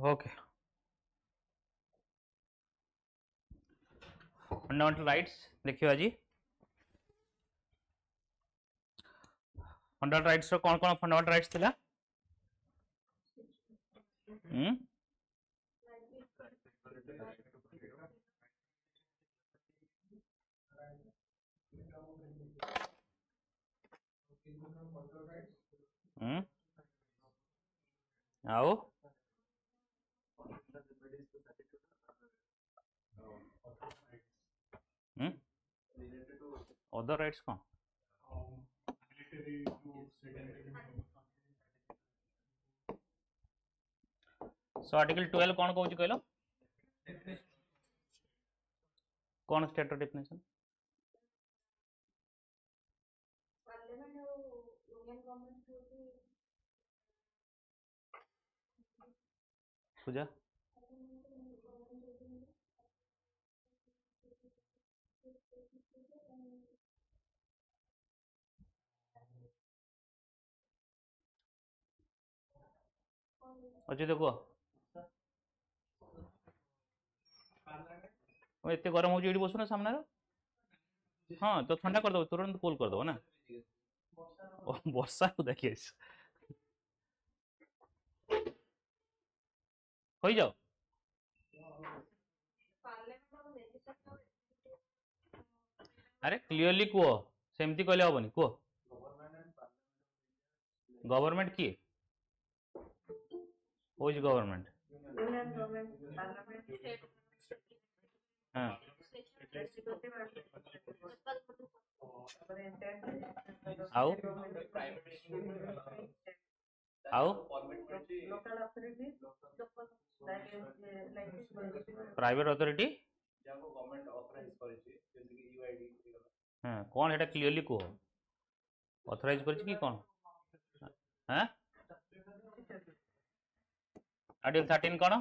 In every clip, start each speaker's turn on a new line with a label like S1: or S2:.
S1: Okay fundamental rights देखियो आज fundamental rights रो कौन कौन फंडामेंटल राइट्स थिला आओ अदर राइट्स कौन सो आर्टिकल 12 कौन कहूँ कहल कौन स्टेट डेफिनेशन पूजा अच्छे देखो एत गरम हो बसु ना सामने हाँ तो ठंडा कर दो तुरंत कूल कर दो ना वर्षा को देखिए हो जाओ अरे क्लियरली कह सेमती कहले हेनी कह गवर्नमेंट किए व्हिच गवर्नमेंट हाँ आओ आओ प्राइवेट अथॉरिटी हाँ कौन है क्लियरली कह ऑथराइज कर कौन हाँ आर्टिकल 13 कौन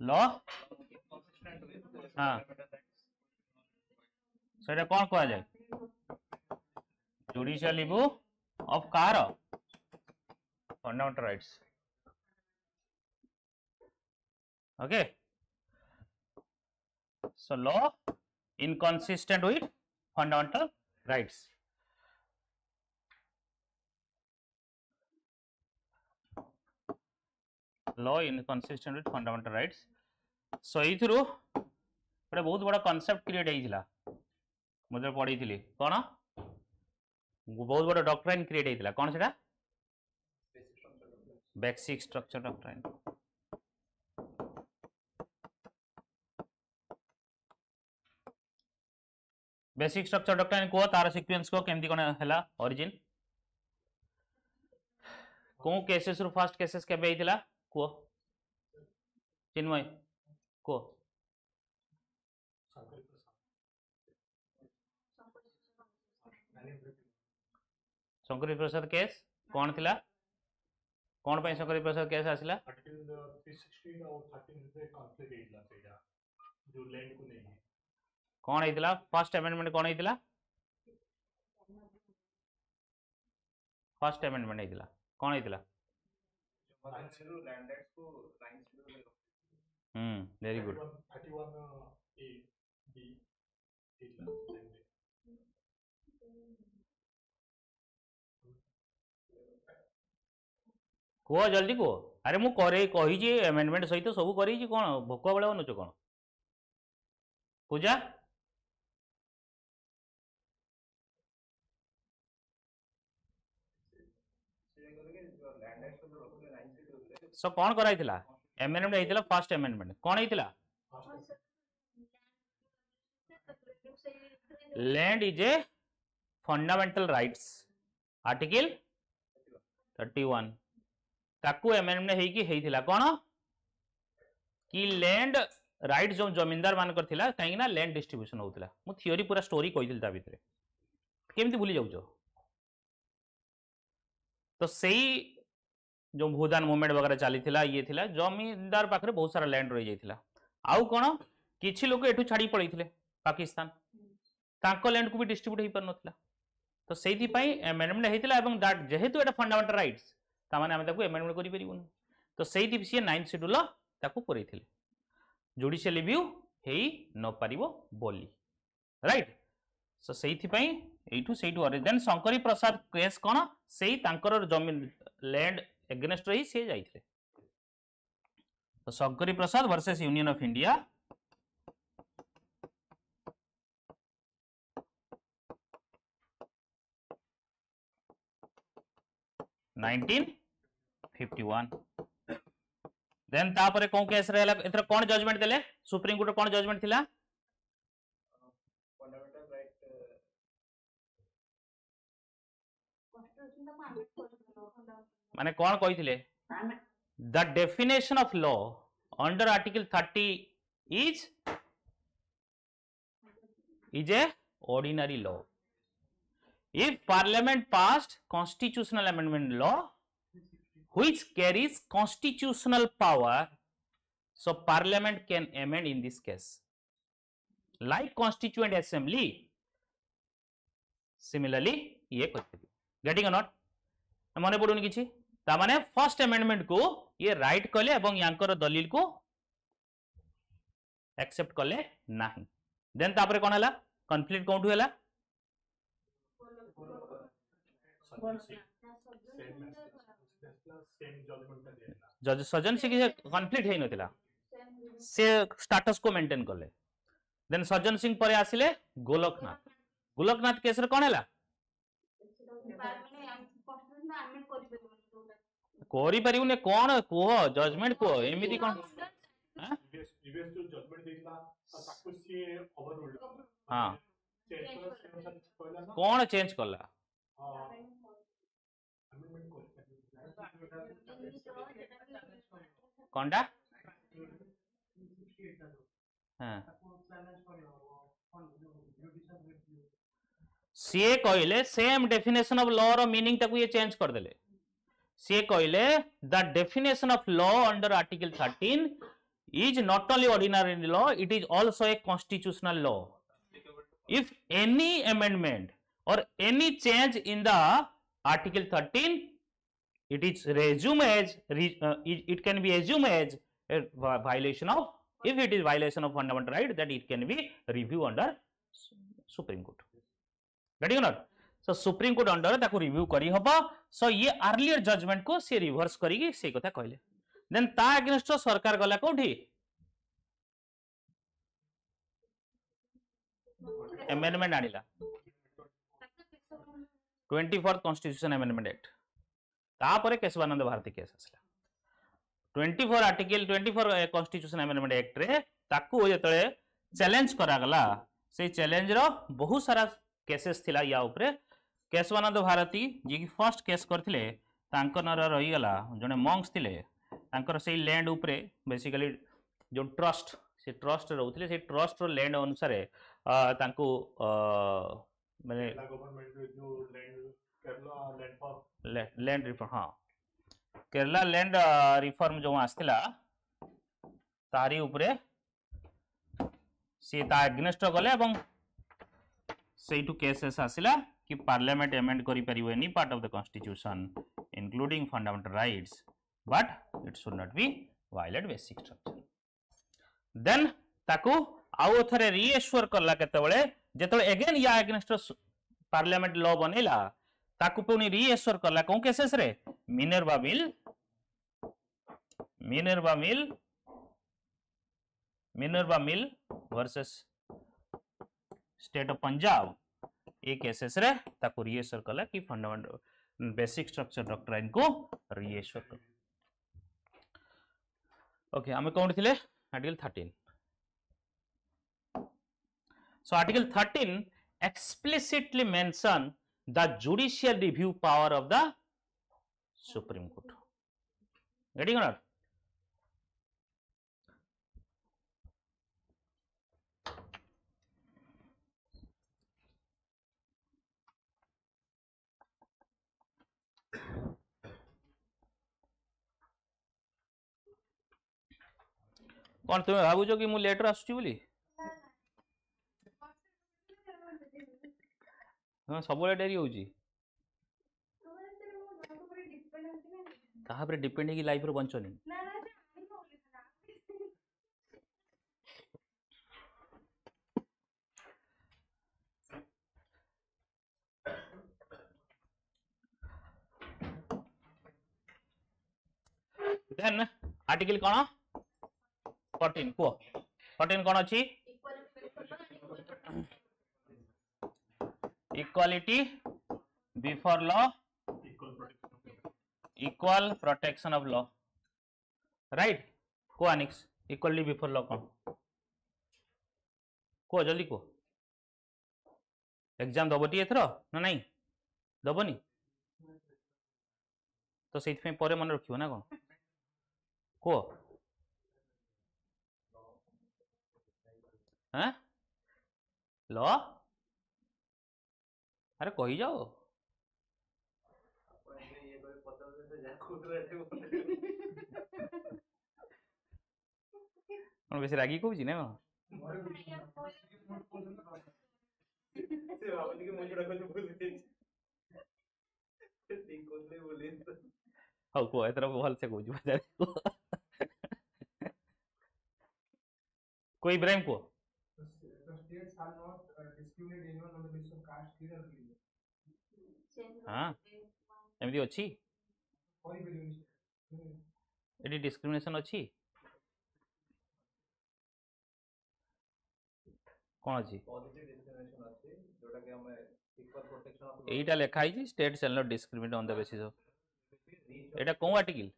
S1: लॉ हाँ सेटा कौन कह जाए judicial review of car fundamental rights okay so law inconsistent with fundamental rights law inconsistent with fundamental rights so इथुरु गोटे बहुत बड़ा कॉन्सेप्ट क्रिएट होइथिला मुझे पढ़ी थी कौन बहुत बड़ा डॉक्ट्राइन क्रिएट होइथिला कौन सेटा basic structure doctrine basic structure doctrine को तार सीक्वेंस को केमती कोन हला ओरिजिन को केसेस रु फर्स्ट केसेस केबे हितला को चिन्मय को शंकरी प्रसाद केस कौन थिला कौन पे शंकरी प्रसाद केस आसिला आर्टिकल 316 और 13 से कॉन्फ्लिक्ट हेइला सेटा जो लैंड को नहीं कौन हेइतिला फर्स्ट अमेंडमेंट कौन हेइतिला फर्स्ट अमेंडमेंट हेइतिला कौन हेइतिला वेरी गुड 31 ए बी कह जल्दी कह अरे मु कही अमेंडमेंट सहित सब करी कौन भोक बेले अनुच कौन पूजा सो कौन कराइथिला अमेंडमेंट हेइतिला फर्स्ट अमेंडमेंट कौन हेइतिला land is a fundamental rights article 31 ताकू अमेंडमेंट हेइकी हेइतिला कौन कि लैंड राइट जो जमींदार मान करथिला काहे ना लैंड डिस्ट्रीब्यूशन होतिला मु थ्योरी पूरा स्टोरी कहिदिल ता भितरे केमती भूली जाउछो तो सही जो भूदान मूवमेंट वगैरह चली ये थिला जमींदार पाखरे बहुत सारा लैंड रही जाइथिला आउ कोन किछि लोक एठू छाड़ी पळैथिले पाकिस्तान तांको लैंड को भी डिस्ट्रीब्यूट हेई पर नथिला तो सेही पई अमेंडमेंट हेतिला एवं दैट जेहेतु एटा फंडामेंटल राइट्स ता माने हम ताको अमेंडमेंट करि परिबुन तो सेही सी 9th शेड्यूल ताको करैथिले जुडिशियल रिव्यू हेई न पारिबो बोली राइट सो सेही पई एठू सेठू अरे देन शंकरी प्रसाद केस कोन सेही तांकर जमीन लैंड एगेंस्ट रही से जाइथिले तो Shankari Prasad versus union of India 1951 then तापरे कोन केस रहला एथर कोन जजमेंट देले सुप्रीम कोर्ट कोन जजमेंट थिला माने कोन कहिथिले the definition of law under article 30 is a ordinary law if parliament passed constitutional amendment law which carries constitutional power so parliament can amend in this case like constituent assembly similarly ये getting or not मन पड़ुनि किछि ता माने first amendment को ये right कले एवं यांकर दलील को एक्सेप्ट कले नाही देन तापरे कोन हला कॉन्फ्लिक्ट कोठु हला जज सजन से कॉन्फ्लिक्ट हे नथिला से स्टेटस को मेंटेन करले देन सज्जन सिंह परे आसिले गोलकनाथ केस रे कोन हला कोरी परिउने कोन को जजमेंट को एमिति कोन प्रीवियस जो जजमेंट देला ताको से ओवररूल्ड हां कोन चेंज करला कोंडा हां सी कहले सेम डेफिनेशन ऑफ लॉ रो मीनिंग ताको ये चेंज कर देले सी कहले the definition of law under article 13 is not only ordinary law it is also a constitutional law if any amendment or any change in the article 13 it is resumed as it can be assumed as a violation of if it is violation of fundamental right that it can be reviewed under supreme court getting or not so supreme court under ताको review करी हबो so ये earlier judgment को से reverse करी से कथा कहले देन ता अगेंस्ट सरकार गला कोठी अमेंडमेंट आनिला 24th कॉन्स्टिट्यूशन अमेंडमेंट एक्ट तापरे केशवानंद भारती केस आसला 24 आर्टिकल 24 कॉन्स्टिट्यूशन अमेंडमेंट एक्ट रे ताकू जेतळे चैलेंज करा गला से चैलेंज रो बहुत सारा केसेस थिला या ऊपर केशवानंद भारती जे की फर्स्ट केस करथिले तांकर नर रही गला जने मंक्स थिले तांकर से लैंड ऊपर बेसिकली जो ट्रस्ट से ट्रस्ट रहउथिले से ट्रस्ट रो लैंड अनुसार तांको माने गवर्नमेंट जो land Kerala land for land reform हां केरला लैंड रिफॉर्म जो आस्थिला तारी ऊपर से ता अगेंस्ट गले एवं सेटू केसेस आसिला कि पार्लियामेंट अमेंड करि परिबो any part of the constitution including fundamental rights but it should not be violate basic structure then ताकू आउ थरे रीएश्योर करला केतेबेले जेतले अगेन या अगेंस्ट पार्लियामेंट लॉ बनेला ताकू पुनी रीएश्योर करला कोन केसेस रे Minerva mill versus state of Punjab A cases रे ताकू रीएश्योर करला कि फंडामेंटल बेसिक स्ट्रक्चर डॉक्ट्राइन को रीएश्योर कर ओके हमें कौन थिले article 13 so article 13 explicitly mention the judicial review power of the supreme court getting or not कौन तुम्हें भावुच कि मु लेटर आसुची बोली हाँ सब डेरी होची कहा डिपेंड है लाइफ रो बंचनी देन आर्टिकल कौन 14 को 14 कौन अच्छी equality before law equal protection of law right को अनिक्स इक्वालिटी बिफोर लॉ कौन को जल्दी को एग्जाम दबटी एथर ना नहीं दबनी तो से मन रखियो ना कौन को हाँ लॉ अरे कही जाओ बेसी रागी कहूँ ना हाँ कह एथर भल से कहूँ पचार कोई इब्राहिम को हाँ एमती अच्छी एटी डिस्क्रिमिनेशन अच्छी कौन अच्छी एटा लिखा है state shall not discriminate on the basis of एटा कौन आर्टिकल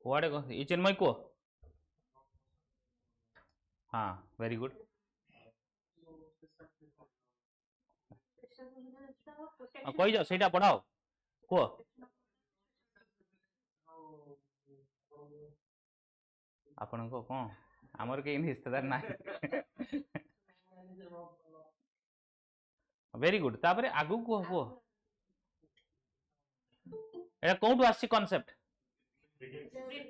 S1: व्हाट ये चिन्मय को हाँ वेरी गुड कही जाओ सेटा पढ़ाओ को आपण को कौन आमर कहीं रिश्तेदार ना वेरी गुड तापरे आगु को हो एटा कोठु आसी कांसेप्ट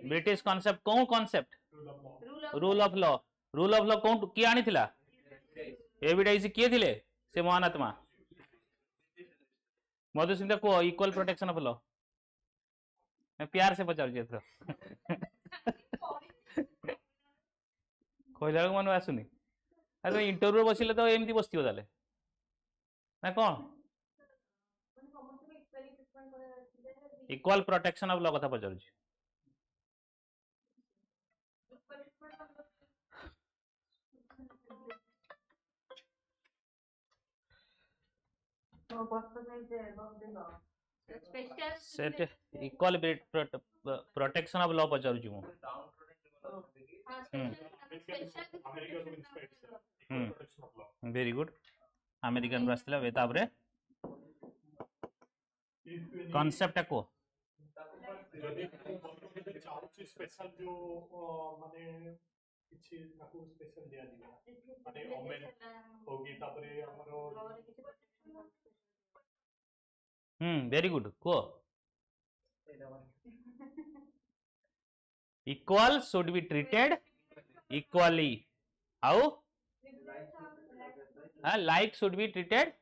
S1: ब्रिटिश कांसेप्ट कौन कांसेप्ट रूल ऑफ लॉ कौन किए आनी थिला एविडेंस किए थिले से महानात्मा मधुस्मिता को इक्वल प्रोटेक्शन ऑफ लॉ मैं प्यार से पचार जे कहला मन आसुनी अरे इंटरव्यू बसिले तो एमती बसथिबो ताले ना कौन इक्वल प्रोटेक्शन ऑफ लॉ कथा पचार set equal protection of law पचार वेरी गुड अमेरिकन आसला तापरे कांसेप्ट को
S2: स्पेशल जो माने किछि ताकू स्पेशल दिया दिबा माने ओमेन होगी तापरे हमरो
S1: वेरी गुड को equal should be treated equally how like should be treated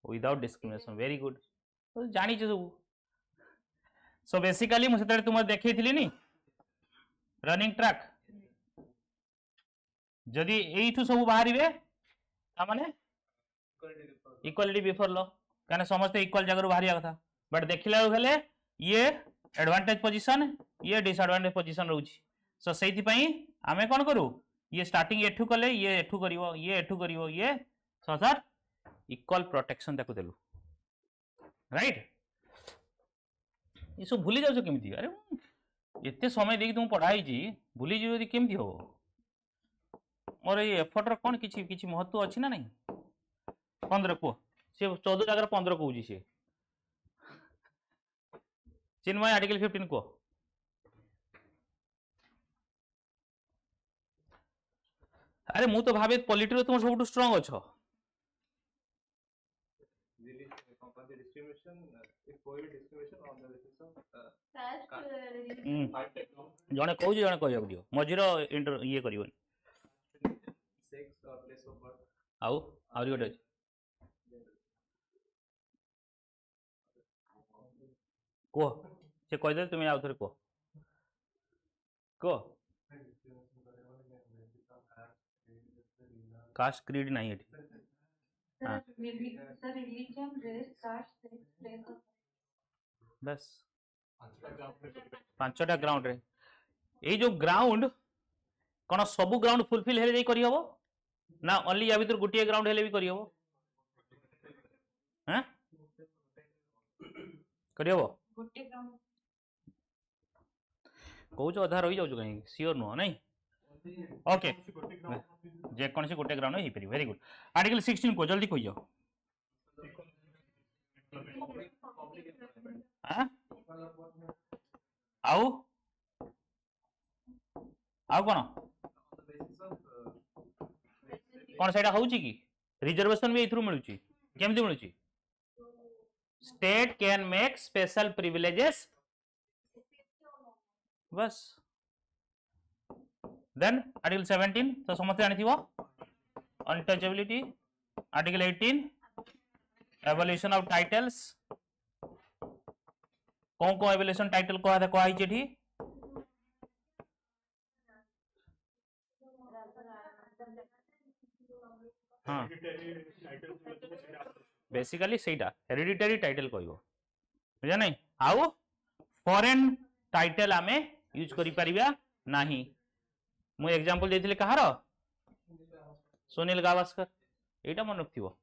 S1: without discrimination very good तो जानी सब सो बेसिकली मुझे तुम देखी थी नी रनिंग ट्रैक जदि एठू सब बाहर माने इक्वालिटी बिफोर लॉ कहना समस्त इक्वल जगह बाहर कथा बट देखला बेले ये एडवांटेज पोजीशन ये डिसएडवांटेज पोजीशन रोची सो से आमे कौन करू ये स्टार्टिंग एठू कले ये एठू करिवो ये एठू करिवो ये सर इक्वल प्रोटेक्शन ताकू देलु राइट ये सब भूली जाओ केमती अरे एते समय देखि तुम पढ़ाई भूली जी केमती हो मोर ये एफर्ट रो कौन किछि किछि महत्व अछि ना नहीं 15 को से 14 जगह 15 कहूँ सी चिन्मय आर्टिकल 15 को अरे मु तो भावे पॉलिटी रो तुम सब स्ट्रांग अच्छो जने कहू जने कहया दियो मझिर ये करिवनी आउ आउरी गोटे अछि को से कह दे तुम आउ थरे को कास्ट क्रीड नहीं है हाँ बस पांचटा ग्राउंड रे ये जो ग्राउंड कौन सबू ग्राउंड फुलफिल हेले जाई करी हबो ना ओनली या भीतर गोटे ग्राउंड हेले भी करी हबो हैं करी हबो कौच अधा रही जाऊ कहीं सियोर नुह नहीं ओके जे कौन से गोटे ग्राउंड ही पारि वेरी गुड आर्टिकल 16 को जल्दी कहि जाओ हां आउ आउ कौन सेटा होउची की रिजर्वेशन भी इथरू मिलुची केमती मिलुची state can make special privileges बस देन आर्टिकल 17 तो समस्त जानी untouchability article 18 evolution of titles कौन कौन एवोल्यूशन टाइटल कही हाँ बेसिकली सेटा हेरिडिटरी टाइटल कहबो बुझा नहीं आउ फॉरेन टाइटल आमे यूज करि परिबा नाही मु एग्जांपल देथिले कहार सुनील गावस्कर एटा मन रखथिबो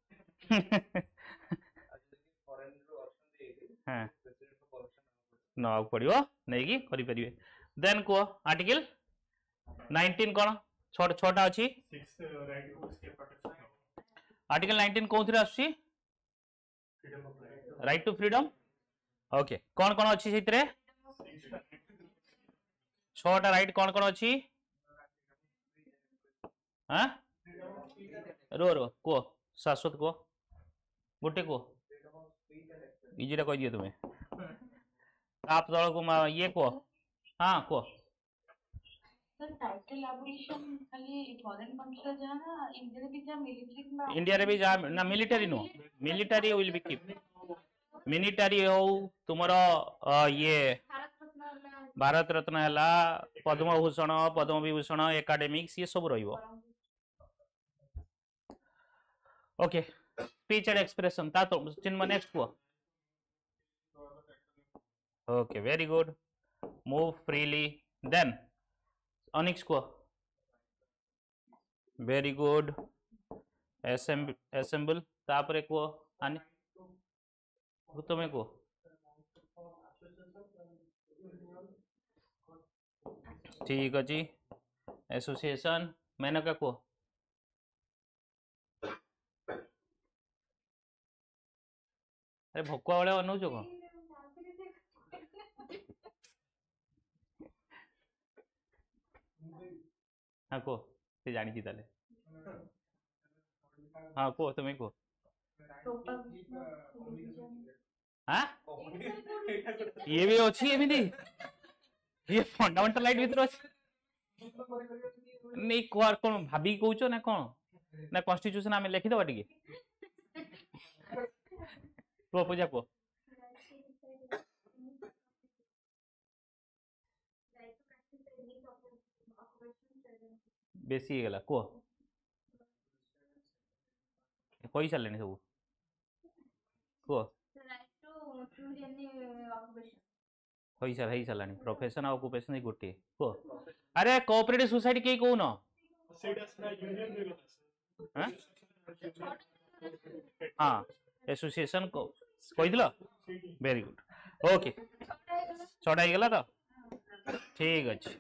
S1: हां ना पड़िबो नै कि करि परिबे देन को आर्टिकल 19 कोन छोटा अछि आर्टिकल 19 कोथरे आछि राइट टू फ्रीडम ओके कौन कौन अच्छी से छोटा राइट कौन कौन अच्छी हाँ रो रो को शाश्वत को गोटे को इजीटा कह दिए तुम्हें आप दल को ये को हाँ को इंडिया रे भी जा ना military no military will be keep military हो तुमर ये भारत रत्न है पद्म भूषण पद्म विभूषण एकाडेमिक्स ये सब रहिबो ओके स्पीच एंड एक्सप्रेशन ता तो चिन्ह नेक्स्ट को okay very good move freely then अनिक्स को वेरी गुड असेंबल तापरे को आने तुम्हें को ठीक अच्छी एसोसिएशन मैंने क्या को अरे भकुआ वाले अनुज को हाँ को से जानी थी ताले हाँ को तुम्हें को हाँ ये भी अच्छी एमती ये फंडामेंटल राइट भीतर अच्छी नहीं कौन भाभी कौच ना कौन ना कॉन्स्टिट्यूशन आम लिखिदबा टिके को पूजा को बेसी गला को कही सारे सब को होई सारा प्रोफेशन आ ऑक्युपेशन ही गोटे को अरे कोऑपरेटिव सोसाइटी के कोन हाँ एसोसिएशन को कही दिल वेरी गुड ओके छटा ही गला तो ठीक अच्छे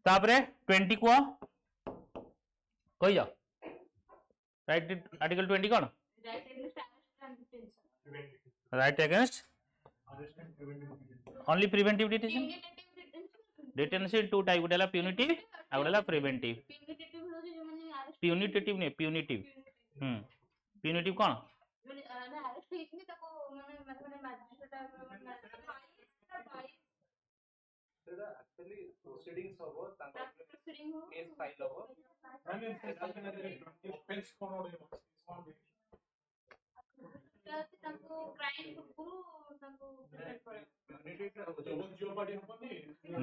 S1: तापरे 20 को कही जाओ राइट आर्टिकल 20 कौन right against only preventive detention detention two type गोटेला प्यूनिटिव आ गोटेला प्रिवेंटिव प्यूनिटिव ने प्यूनिटिव प्यूनिटिव कौन
S2: ऑफेंस कोन ओडे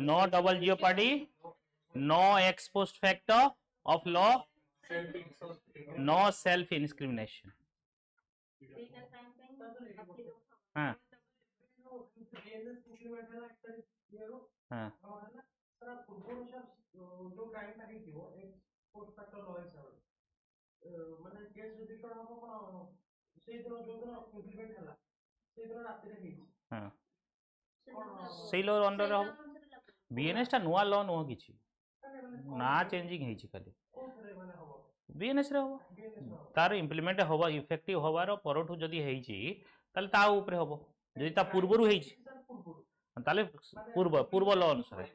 S1: no double jeopardy, no ex post factor of law, no self incrimination. हाँ हाँ हाँ ସେଇ ଲ ଅଣ୍ଡରରେ ହବ ବିଏନଏସ୍ ଟା ନୂଆ ଲ ନୁହଁ କିଛି ନା ଚେଞ୍ଜିଂ ହେଇଛି ଖାଲି ବିଏନଏସ୍ ରେ ହବ ତାର ଇମ୍ପ୍ଲିମେଣ୍ଟ ହବ ଇଫେକ୍ଟିଭ ହବାର ପରଠୁ ଯଦି ହେଇଛି ତାହେଲେ ତା ଉପରେ ହବ ଯଦି ତା ପୂର୍ବରୁ ହେଇଛି ତାହେଲେ ପୂର୍ବ ଲ ଅନୁସାରେ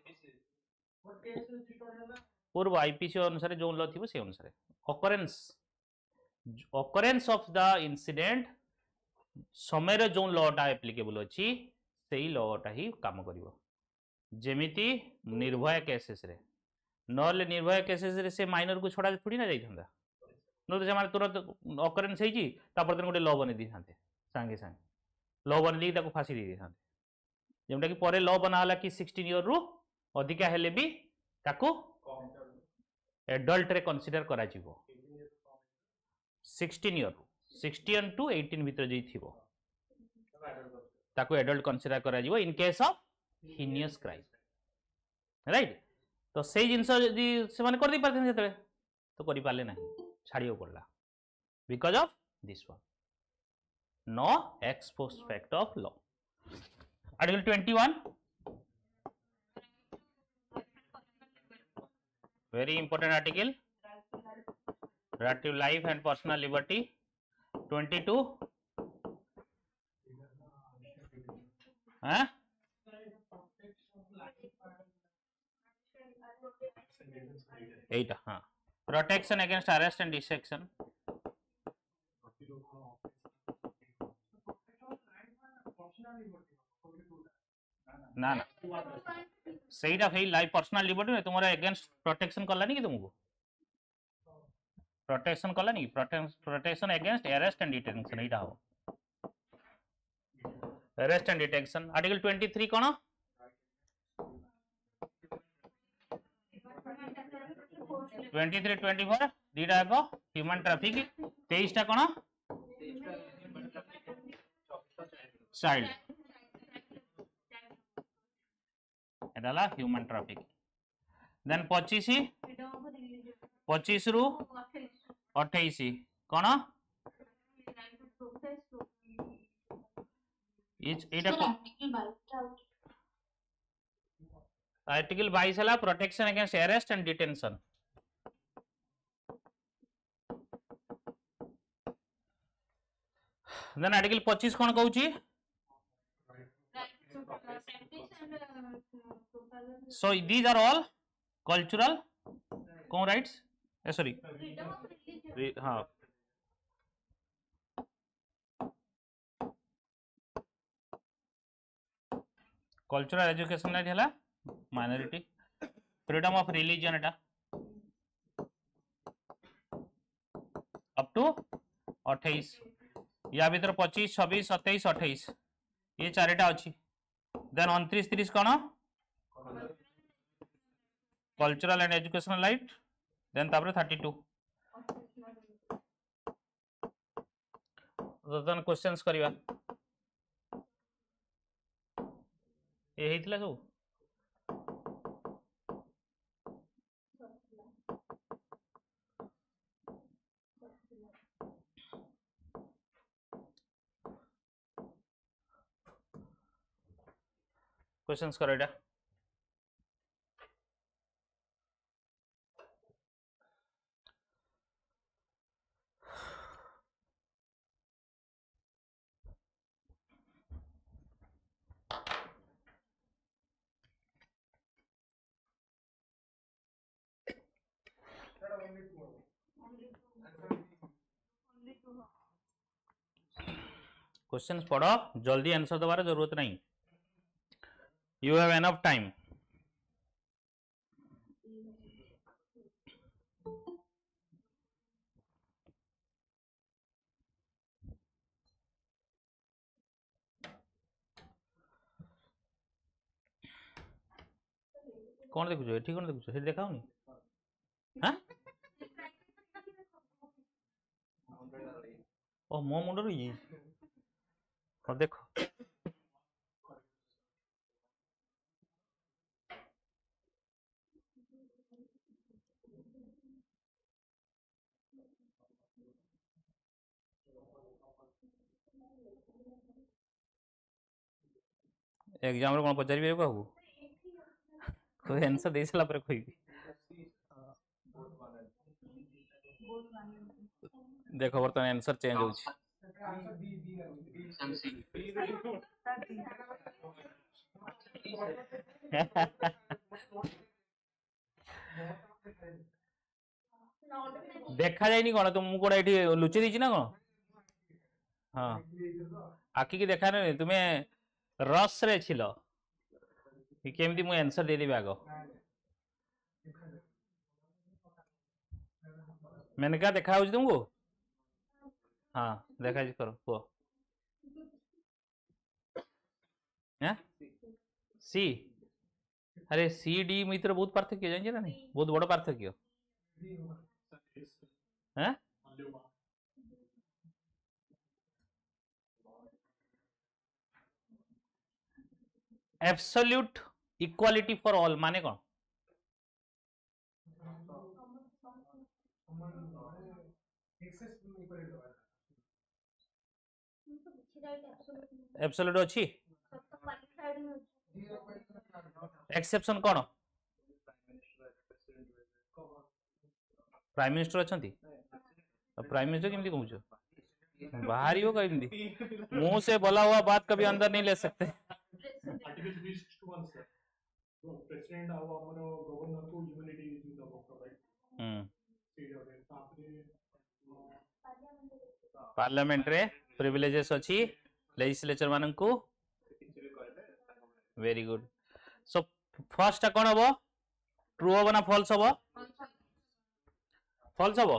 S1: पूर्व आईपीसी अनुसार जो ल थी से अनुसार ऑकरेंस ऑफ द इंसिडेंट समय जो लटा एप्लिकेबल अच्छी से ही लटा ही काम करिवो जेमिति निर्भया केसेस रे नले निर्भया केसेस रे से माइनर को छड़ा थोड़ी ना जाइथंदा न तो से तुरंत ऑकरेंस हेजी तापर दिन गोटे ल बने दी थांते सांगे सांगे ल बने दी ताको फांसी दे दी थांते जेमटा कि परे ल बना हला कि 16 ईयर रु अधिका हेले भी ताको एडल्ट रे कंसीडर करा जीवो 16 ईयर 16 टू 18 भीतर जे थिबो ताको एडल्ट कंसीडर करा जीवो in case of heinous crime right तो से जिंस जदी से माने कर दी पारथि सेतले तो करि पाले नाही छाड़ियो पड़ला because of this one no ex post facto of law article 21 very important article right to life and personal liberty 22 हाँ एट हाँ protection against arrest and detection ना ना ସେଇଟା ହେଇ ଲାଇଫ पर्सनल लिबर्टी में तुमरा अगेंस्ट प्रोटेक्शन करलानी कि तुमको प्रोटेक्शन करलानी protection against arrest and detention एटा हो अरेस्ट एंड डिटेंशन आर्टिकल 23 कोन 23 24 दीटा को ह्यूमन ट्रैफिक 23 टा कोन चाइल्ड एडाला ह्यूमन ट्रैफिक देन 25 रु 28 कोन आर्टिकल 22 हला protection against arrest and detention then article 25 कोन कहूची so these are all cultural rights sorry हाँ cultural education right हला minority freedom of religion Etah up to 28 या भीतर 25 26 27 28 ये चारिटा अच्छी देन 29 30 कौन cultural and educational right then तापर 32 देन क्वेश्चंस करिवा ए हेतिला सब क्वेश्चंस करो एटा क्वेश्चंस पढ़ो जल्दी आंसर दबार जरूरत नहीं you have enough time कौन देखुछ एठी कौन देखुछ हे देखाउनी हां ओ मो मुंड रो ये और देखो एग्जाम रो कोन पचारि बे कहू कोई आंसर दे सला पर कोई देखो बर्तमान आंसर चेंज होउछ देखा जाइनी कोन तुम कोडा एठी लुचि दिछि ना कोन हां आखि की देखा नै तुमे रस रे छिलो कि केमती मु आंसर दे देबे आगो मैंने क्या देखा होउछ तुमको हां देखा जी करो को हैं सी अरे सी डी मित्र बहुत पार्थक्य जानि ना नहीं बहुत बड़ पार्थक्य हैं एब्सोल्यूट इक्वालिटी फॉर ऑल माने कौन एब्सोल्यूट अछि एक्सेप्शन कौन प्राइम मिनिस्टर अछंती प्राइम मिनिस्टर केमती कहूछ बाहरी हो कहीं मुंह से बोला हुआ बात कभी अंदर नहीं ले सकते
S2: आर्टिकल 361 सर तो प्रेसिडेंट आव हमर गवर्नर को immunity is the provide
S1: parliament रे प्रिविलेजेस अछि लेजिस्लेचर मानन को वेरी गुड सो फर्स्ट कोन हबो ट्रू हबो ना फॉल्स हबो फॉल्स हबो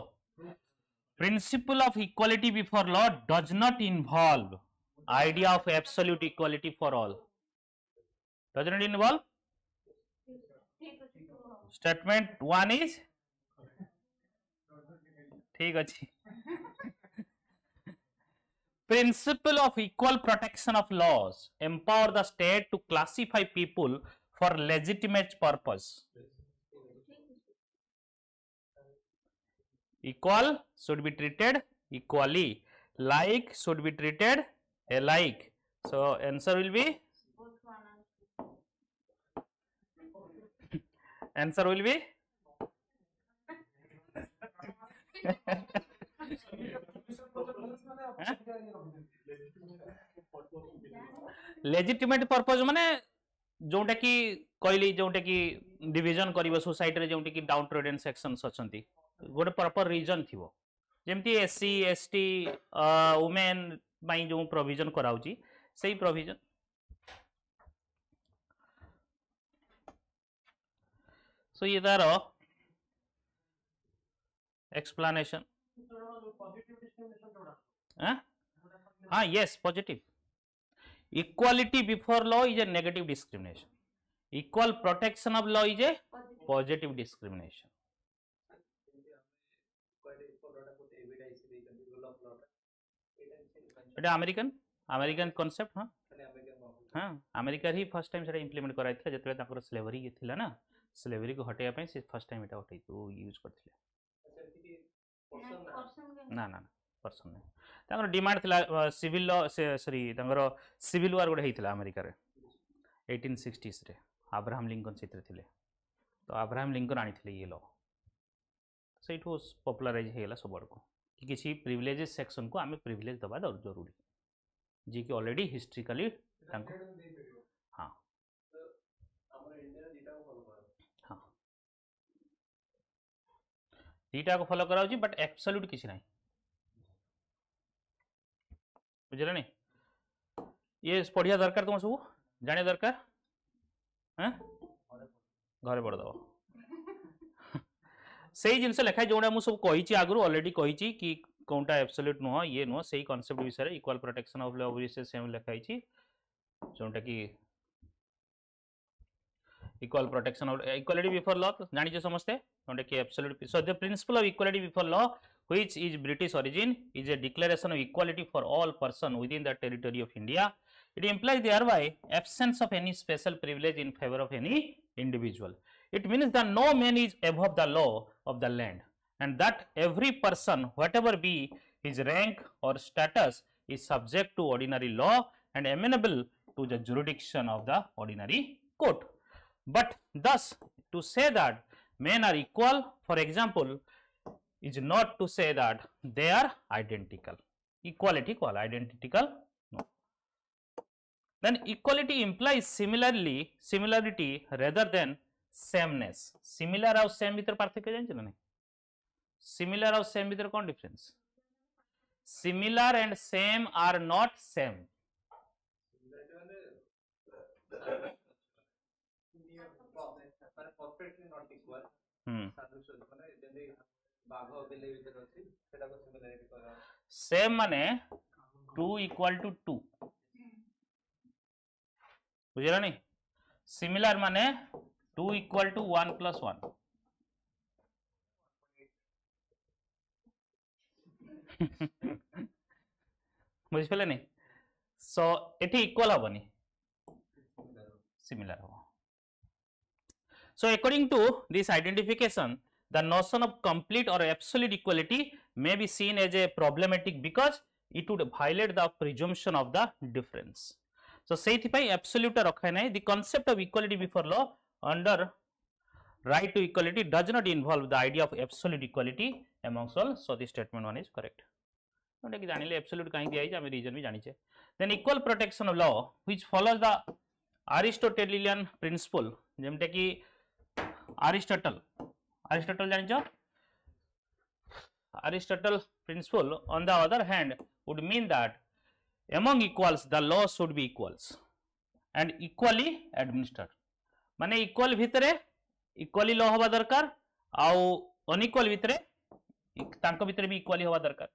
S1: principle of equality before law does not involve idea of absolute equality for all does not involve statement 1 is ठीक अछि principle of equal protection of laws empower the state to classify people for legitimate purpose equal should be treated equally like should be treated alike so answer will be answer will be legitimate purpose माने जोटा कि कहली जोटा कि division करिवो society रे जोटा कि down ट्रेडेन sections अछंती गोटे प्रॉपर रीजन थिवो जेमती एससी एसटी वुमेन बाई जो प्रोविजन कराउची सही प्रोविजन सो ये तार एक्सप्लेनेशन हाँ yes positive equality before law is a negative discrimination equal protection of law is a positive discrimination एटा अमेरिकन अमेरिकन कांसेप्ट हाँ हाँ अमेरिका ही फर्स्ट टाइम सेटा इंप्लीमेंट कराई था जतले ताकर स्लेवरी के थिला ना स्लेवरी को हटेया पई से फर्स्ट टाइम एटा हटै तो यूज करथिले ना ना पर्सन नहीं ताकर डिमांड थिला सिविल लॉ सॉरी ताकर सिविल वार गोटे हेतिला अमेरिका रे 1860s रे अब्राहम लिंकन चित्र थिले तो अब्राहम लिंकन आनिथिले ये law so it was popularise हेला सब को कि किसी प्रिविलेजेस सेक्शन को आमे प्रिविलेज दबा जरूरी जी कि ऑलरेडी हिस्ट्रिकली हाँ हाँ दीटा को फॉलो कराउची बट एब्सोल्यूट किसी नहीं बुझले नहीं ये पढ़िया दरकार तुम सब जाने दरकार हैं घरे पढ़ दो सही जिनसे लिखाई जोड़ा मु सब कही आगु ऑलरेडी कही कि कौनटा एब्सोल्यूट नुह ये नुह सही कॉन्सेप्ट विषय रे इक्वल प्रोटेक्शन ऑफ लॉ विषय सेम लिखाई जोटा कि equal protection of equality before law जानिछे समस्ते नोटे कि absolute so the principle of equality before law which is British origin is a declaration of equality for all person within the territory of India. It implies thereby absence of any special privilege in favor of any individual. It means that no man is above the law of the land and that every person whatever be his rank or status is subject to ordinary law and amenable to the jurisdiction of the ordinary court. But thus to say that men are equal, for example, is not to say that they are identical. Equality equal, identical no. Then equality implies similarity rather than sameness. Similar और same भीतर पार्थक्य जानिछ ना नहीं? Similar और same भीतर कौन difference? Similar and same are not same.
S3: Perfectly not equal.
S1: Same माने 2 equal to 2 बुझिला नहीं? Similar माने 2 equal to 1 plus 1 बुझिपाले नहीं? So एठी equal हबनी similar हबो. So according to this identification, the notion of complete or absolute equality may be seen as a problematic because it would violate the presumption of the difference. So सेइथिपाई absolute रखा नहीं. The concept of equality before law under right to equality does not involve the idea of absolute equality amongst all. So this statement one is correct. कि जानिले absolute कहीं दिया है जामे reason भी जानी चाहिए. Then equal protection of law which follows the Aristotelian principle जेमते कि Aristotle जानिछो Aristotle principle on the other hand would mean that among equals the law should be equals and equally administered. माने equal भितरे equally law हवा दरकार आउ unequal भितरे तांको भितरे भी equally हवा दरकार.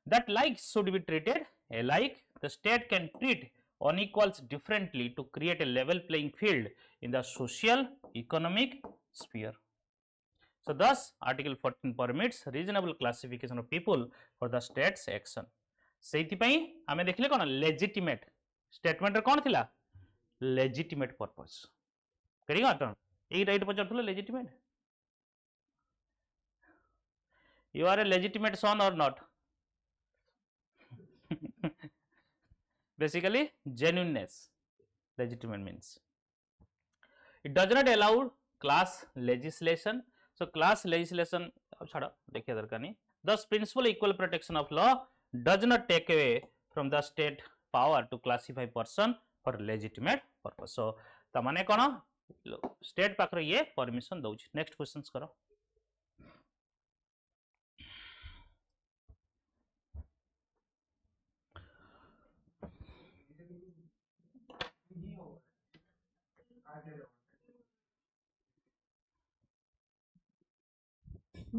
S1: That like should be treated alike. The state can treat unequals differently to create a level playing field in the social economic sphere. So thus article 14 permits reasonable classification of people for the state's action. सेइथिपाई आमे देखले कोन legitimate statement रे कोन थिला legitimate purpose करी गटन एई right पचरथलो legitimate. You are a legitimate son or not? Basically genuineness legitimate means. It does not allow class legislation. So class legislation chhada dekhiya darkar nahi. Thus principle equal protection of law does not take away from the state power to classify person for legitimate purpose. So ta mane kono state पाखरे ये permission दउछि. Next questions करो.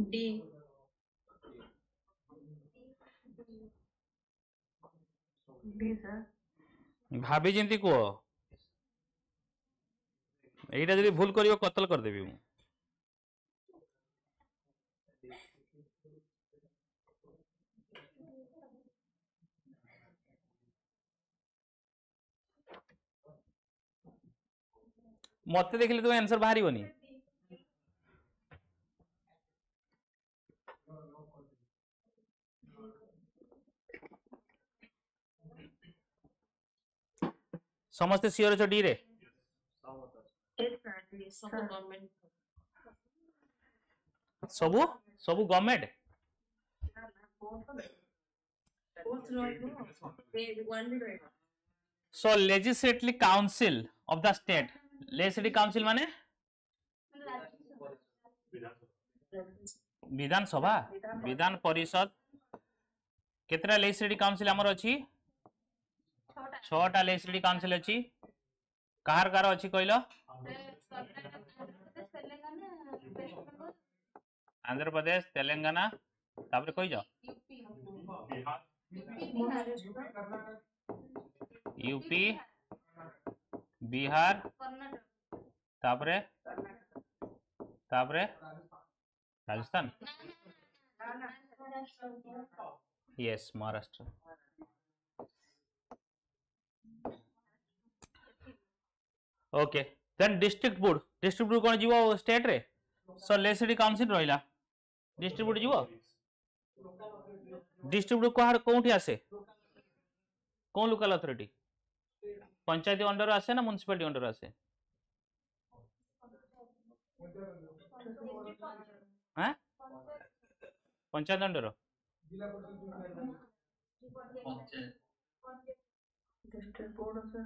S4: D. D sir.
S1: भाभी जिंती को एटा जदी भूल करियो कतल कर देबी मु. मते देखले तो आंसर बाहरिबोनी. समस्ते सियर छ डी रे सबु सबु government so legislative council of the state. Legislative council माने विधानसभा विधान परिषद. केतरा लेजिस्लेटिव काउंसिल हमर अछि 6टा लेजिस्लेटिव काउंसिल अछि. कार कार अछि कहलो आंध्र प्रदेश तेलंगाना तापर कहि जाओ यूपी बिहार तापर तापरे Rajasthan yes Maharashtra okay then district board कौन जीवो स्टेट रे सो लेसिटी काउंसिल रहिला डिस्ट्रिक्ट बोर्ड जीवो डिस्ट्रिक्ट बोर्ड कोहार कोठी आसे कोन लोकल अथॉरिटी पंचायत अंडर आसे ना म्युनिसिपलिटी अंडर आसे हैं panchayat under
S4: District board, sir.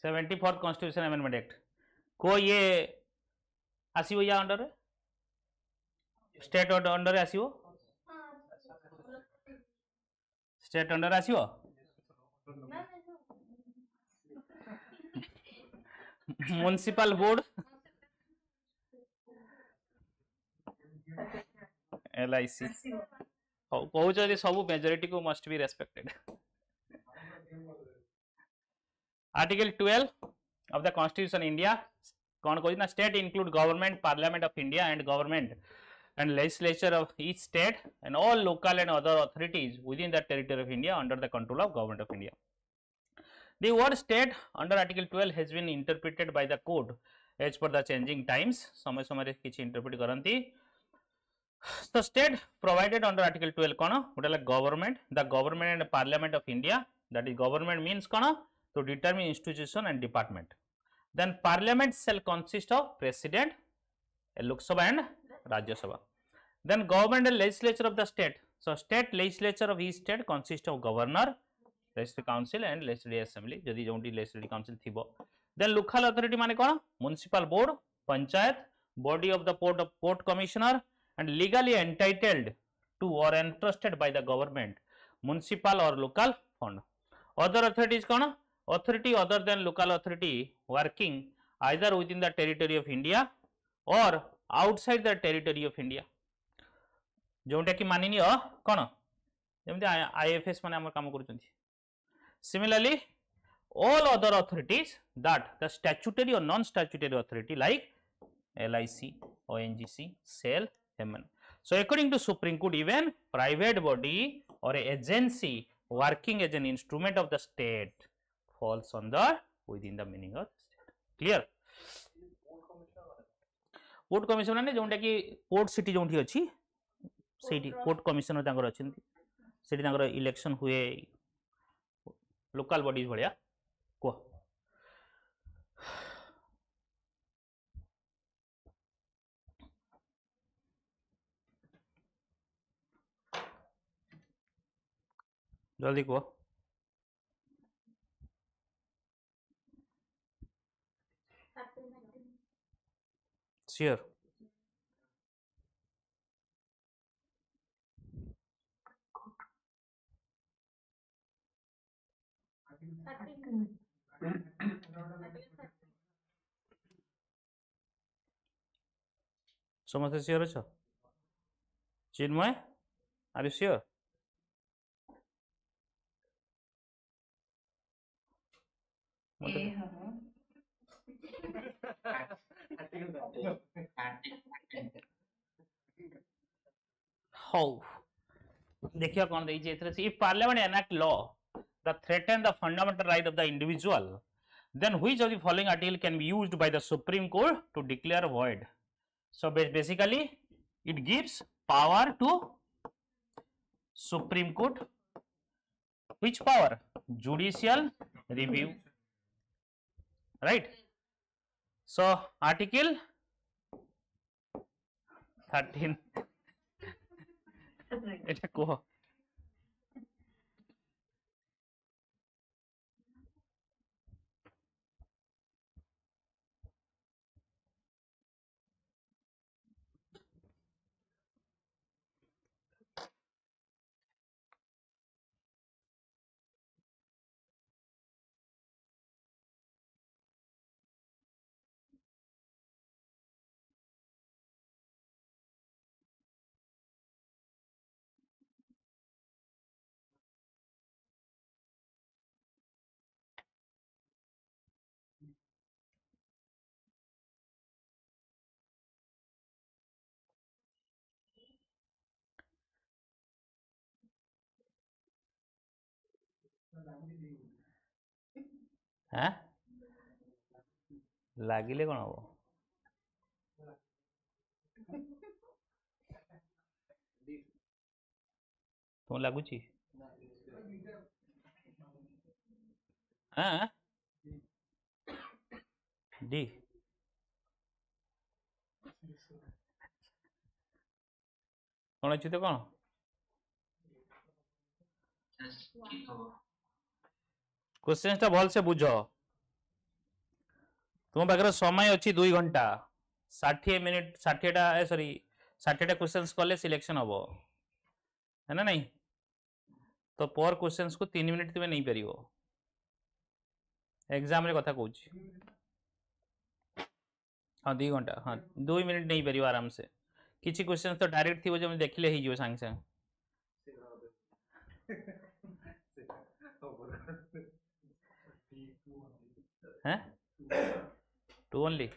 S1: Seventy fourth constitution amendment act को ये आसीबो या अंडर स्टेट अंडर आसीबो स्टेट अंडर आसीबो म्युनिसिपल बोर्ड LIC कहते सब मेजोरिटी को must be respected article 12 of the constitution India कौन कहती ना state include government parliament of India and government and legislature of each state and all local and other authorities within the territory of India under the control of government of India. The word state under article 12 has been interpreted by the code as per the changing times समय समय किछि interpret करंती so state provided under article 12 कोन गोटे like government the government and parliament of India that is government means कोन to determine institution and department then parliament shall consist of president lok sabha and rajya sabha then government and legislature of the state so state legislature of each state consist of governor legislative council and legislative assembly jodi jonti legislative council thibo then local authority mane kona municipal board panchayat body of the port commissioner and legally entitled to or entrusted by the government municipal or local fund other authorities kona authority other than local authority working either within the territory of India or outside the territory of India जोटा कि मानि neo कोन जेमति IFS माने हमर काम करूचंती similarly all other authorities that the statutory or non statutory authority like LIC ONGC shall emanate so according to Supreme Court even private body or agency working as an instrument of the state falls under within the meaning of the state clear port commissioner ने जोंटा कि port city जोंठी अछि सेठी port commissioner तांगर अछंती सेठी तांगर election हुए local bodies भलिया को जल्दी को Sure. समझते sure अच्छा चिन्मय are you sure देखिए कौन देइछे if parliament enact law that threaten the fundamental right of the individual then which of the following article can be used by the Supreme Court to declare void so basically it gives power to Supreme Court which power judicial review right so article 13 এটা কো हाँ लागिले कौन हम तुम लगुच हाँ D कौन अच्छी तो कौन क्वेश्चन टा भल से बुझ तुम पाखे समय अच्छी 2 घंटा 60 मिनिट 60टा सॉरी 60टा क्वेश्चंस कले सिलेक्शन हम है ना नहीं तो पर क्वेश्चंस को 3 मिनिट तुम्हें नहीं पारिबो एग्जाम रे कथा कहूँ हाँ 2 घंटा हाँ 2 मिनिट नहीं पारिबो आराम से किसी क्वेश्चन तो डायरेक्ट थी जो देखले ही जो सांग सांग हैं 2 ओनली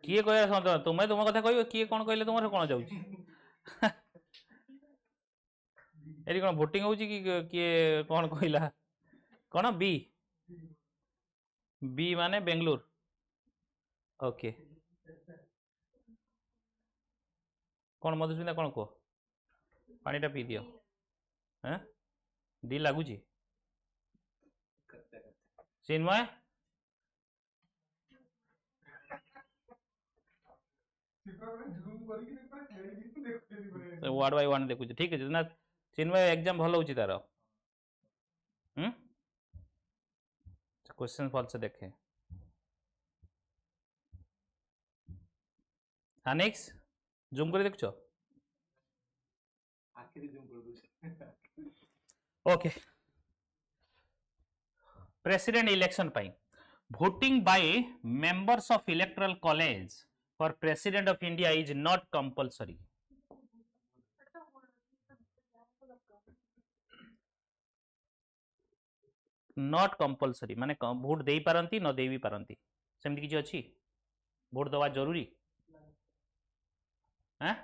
S1: किए कह तुम्हें तुम कथा कह किए कौन कहले तुम कौन जाऊँ ये कौन भोटिंग हो किए कौन कहला कौन बी बी माने बेंगलुरु ओके कौन मधुसूदन कौन कह पानीटा पी दियो हैं डी लगुच चिन्मय वार्ड बाय वन देखु ठीक है ना चिन्मय एग्जाम भल हो तार क्वेश्चन भल से देखे हाँ नेक्स्ट जूम कर देखो okay president election pi voting by members of electoral college for president of India is not compulsory. Not compulsory माने भोट दे पारंती न दे भी पारंती सेमती किछि अछि भोट दवा जरूरी हैं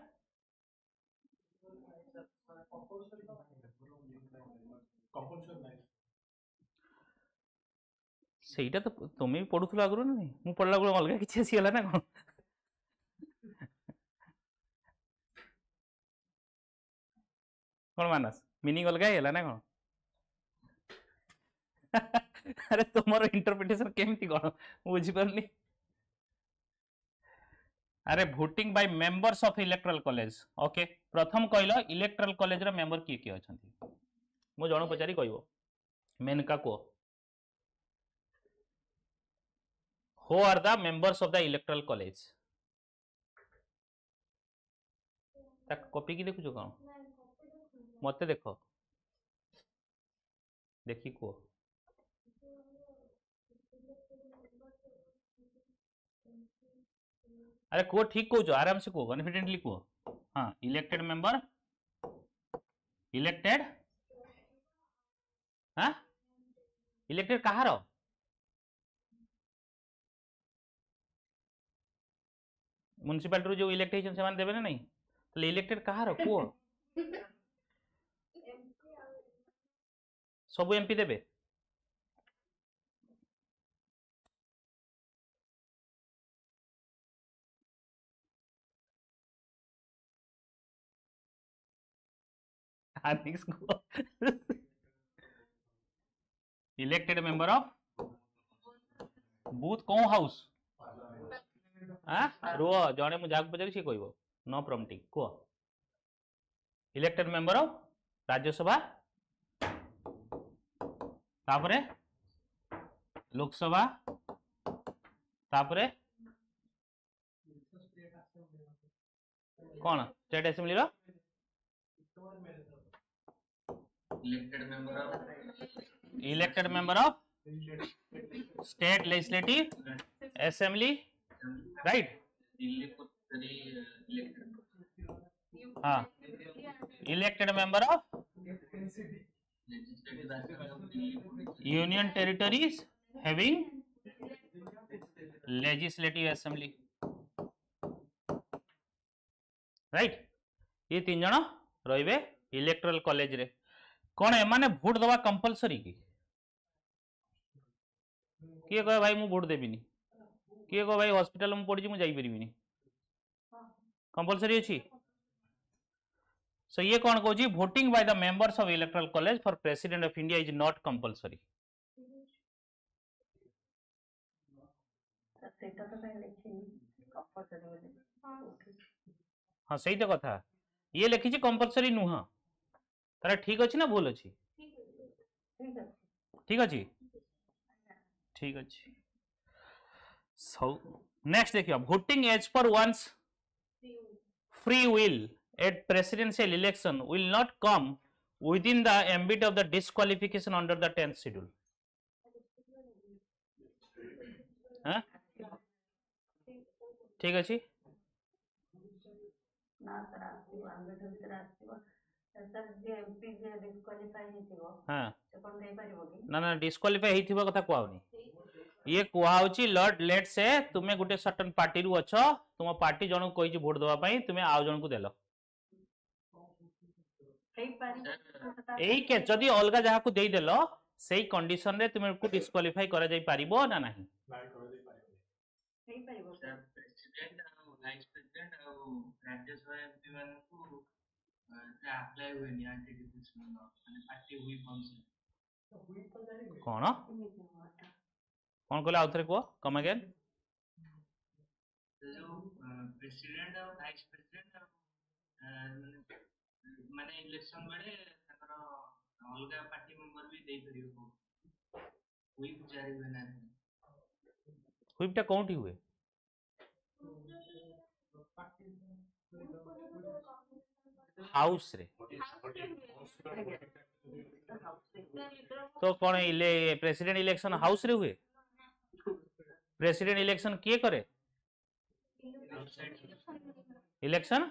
S1: ସେଇଟା ତ ତମେ ବି ପଢୁଥିଲ ଆଗରୁ ନା ନାହିଁ ମୁଁ ପଢିଲା ବେଳକୁ ଅଲଗା କିଛି ଆସିଗଲା ନା କଣ କଣ ମାନସ ମିନିଂ ଅଲଗା ହେଇଗଲା ନା କଣ अरे तुमर इंटरप्रिटेशन केमती कौन बुझी पारनी अरे voting by members of electoral college okay प्रथम कहलो इलेक्टोरल कॉलेज रो मेंबर किए किए अछंती मु जण पचारी कहबो मेनका को who are the members of the electoral college तक कॉपी की देखु कौन मते देखो देखी को अरे को ठीक कहो आराम से को कॉन्फिडेंटली को हाँ इलेक्टेड मेंबर इलेक्टेड हाँ इलेक्टेड कहार म्युनिसिपालिटी जो इलेक्ट होइछन से देबे ना नहीं तो इलेक्टेड कहार को सब एमपी देबे इलेक्टेड मेंबर ऑफ बूथ कौन हाउस रो जड़े मुझे पचारि सी कह नो प्रॉम्प्टिंग कह इलेक्टेड मेंबर ऑफ राज्यसभा तापरे लोकसभा तापरे कौन स्टेट असेंबली रो elected member of state legislative assembly right हाँ elected member of union territories having legislative assembly right ये 3 जण रहिबे इलेक्टोरल कॉलेज रे कौन एमाने भोट दवा कंपलसरी किए कहे भाई मु भोट देबिनी किए कहे भाई हॉस्पिटल में पड़ी मु जाई परिबिनी कंपलसरी अछि सो ये कौन कहूँ voting by the members of electoral college for president of India is not compulsory
S4: सेटा तो कहीं लिखी कंपलसरी बोली
S1: हाँ सही तो कथा ये लिखी कंपलसरी नुह तारा ठीक अच्छी ना भूल अच्छी
S4: ठीक है
S1: ठीक अच्छी ठीक अच्छी सो नेक्स्ट देखिए voting as per one's free will at presidential election will not come within the ambit of the disqualification under the 10th schedule हाँ ठीक अच्छी
S4: ना सर आसीबो आंबेडकर सर आसीबो सर जे एमपी जे डिस्क्वालिफाई हेतिबो
S1: हाँ
S4: से कोन दे परिबो कि
S1: ना डिस्क्वालिफाई हेतिबो कथा कहउनी ये कहउची लॉर्ड लेट से तुमे गुटे सर्टेन पार्टी रु अछ तुम पार्टी जण कहिची वोट देबा पई तुमे आउ जण को देलो एई के जदी अलगा जहा को देई देलो सेही कंडीशन रे तुमे को डिस्क्वालिफाई करा जाई परिबो ना नाही
S4: सही परिबो सर
S3: प्रेसिडेंट और वाइस प्रेसिडेंट और राज्यसभा एमपी मान को अप्लाई हुए नहीं एंटी डिफेक्शन माने पार्टी हुई फंक्शन
S1: कोन कोन कहले आउथरे को कम अगेन
S3: जो प्रेसिडेंट और वाइस प्रेसिडेंट माने इलेक्शन बेले तकर अलगा पार्टी मेंबर भी देई परिबो हुई जारी हुए ना
S1: हुईपटा कोंठी हुए हाउस रे तो कौन इले प्रेसिडेंट इलेक्शन हाउस रे हुए प्रेसिडेंट इलेक्शन किए करे इलेक्शन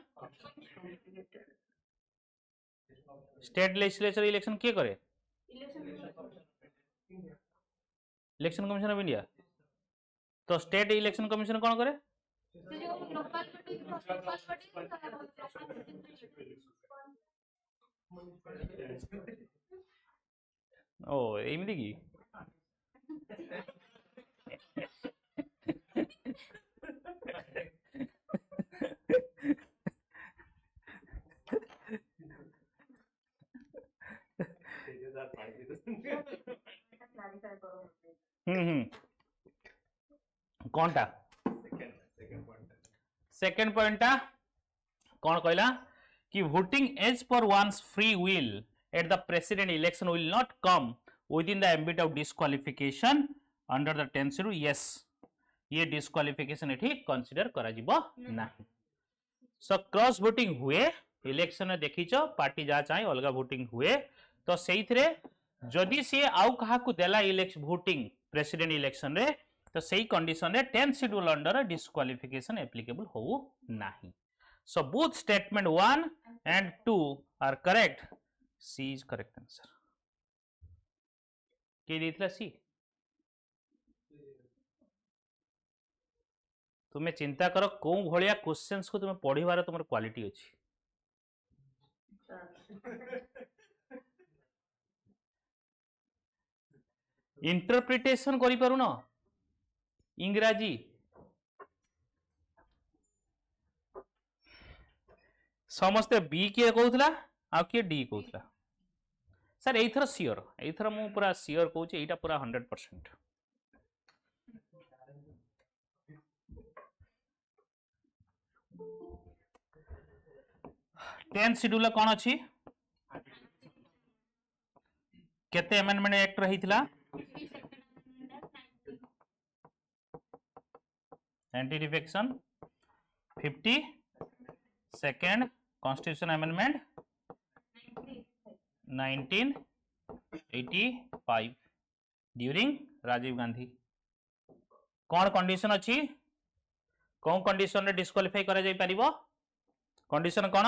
S1: स्टेट लेजिस्लेचर इलेक्शन किए करे इलेक्शन कमीशन ऑफ इंडिया तो स्टेट इलेक्शन कमीशन कौन करे ओ एमती की कौन टा सेकेंड पॉइंट टा कौन कहला कि voting as per one's free will at the president election will not come within the ambit of disqualification under the 10th schedule yes ये डिस्क्वालिफिकेशन एठी कंसीडर करा जिवो नाही सो क्रॉस वोटिंग हुए इलेक्शन में देखिछ पार्टी जा चाहे अलगा वोटिंग हुए तो सेइथरे जदि से आउ कहा को देला इलेक्शन वोटिंग प्रेसिडेंट इलेक्शन रे तो सही कंडीशन रे 10th schedule under disqualification applicable हो नाही so both statement 1 and 2 are correct C is correct answer के देथला सी तुम्हें चिंता करो कौ भलिया क्वेश्चंस को तुम्हें पढ़िबार तुमर क्वालिटी अछि इंटरप्रिटेशन करि पारुन इंग्राजी समस्ते बी किए कहूला आ किए डी कहूला सर एथर सियोर एथर मु पूरा सियोर कहूँ एटा पूरा 100% 10th शेड्यूल कौन अच्छी केते अमेंडमेंट एक्ट रही थिला anti defection 52nd constitution amendment 1985 during Rajiv Gandhi कौन कंडीशन अच्छी कौन कंडीशन रे डिस्क्वालिफाई करा जाई परिबो कंडीशन कौन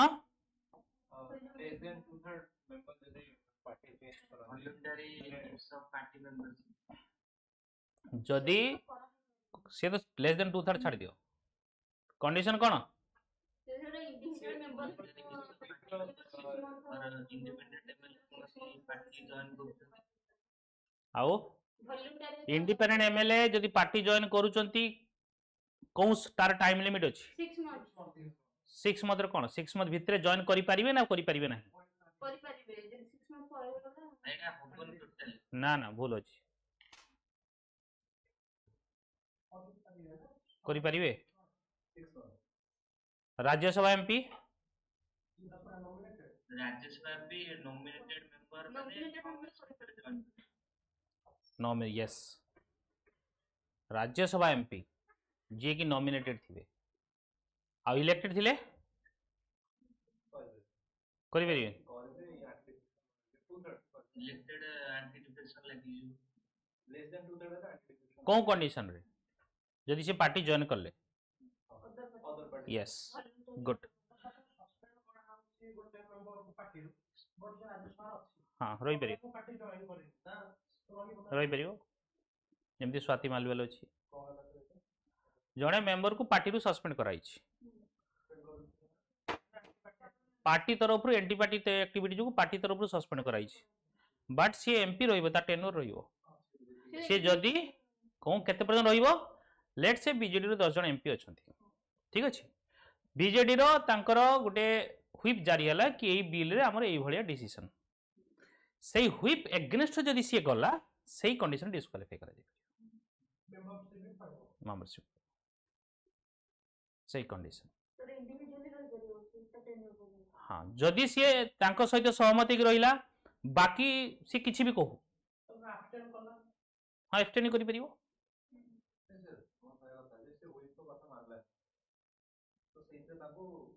S1: जदि से तो लेस देन 2/3 छाड़ दियो कंडीशन कौन
S3: और इंडिपेंडेंट एमएलए कौन पार्टी जॉइन करते
S1: आओ इंडिपेंडेंट एमएलए जदि पार्टी जॉइन करूचंती कौन तार टाइम लिमिट अछि
S4: 6 months
S1: 6 मंथ रे कोन 6 मंथ भितरे जॉइन करि परिबे ना करि परिबे ना
S4: करि परिबे जे 6 months परे गला
S3: एटा होबन टोटली
S1: ना ना भूल अछि करि परिबे राज्यसभा एमपी
S3: राज्यसभा भी nominated member
S4: nominated member
S1: nominee yes Rajya Sabha MP जे कि नॉमिनेटेड थिबे आ इलेक्टेड थिले करि परिबे
S3: इलेक्टेड एंटी डिफेक्शन लगी
S1: कोन कंडीशन रे जदि से पार्टी जॉइन करले यस गुड हाँ रही परियो रही परियो जेमती स्वाति मालवेल अछि जणे मेंबर को पार्टी रु सस्पेंड कराई पार्टी तरफ रु एंटी पार्टी एक्टिविटी जो पार्टी तरफ रु सस्पेंड कराई बट सी एमपी रहिबो ता टेन्योर रहिबो से जदि कोन केते पर्यंत रहिबो लेट से बीजेडी रो 10 जन एमपी अछंती ठीक अछि बीजेडी रो तांकर गुटे व्हिप जारी हला कि एई बिल रे हमर एई भलिया डिसीजन सेई व्हिप एगेंस्ट जदि सी गला सेई कंडीशन डिस्क्वालीफाई करा जाय मेंबरशिप सेई कंडीशन
S4: तो इंडिविजुअली रह परियो तो टेन्योर
S1: हाँ जदि सी तांको सहित सहमति कि रहिला बाकी सी किछि भी कहू हाँ एक्सटेंड करि परियो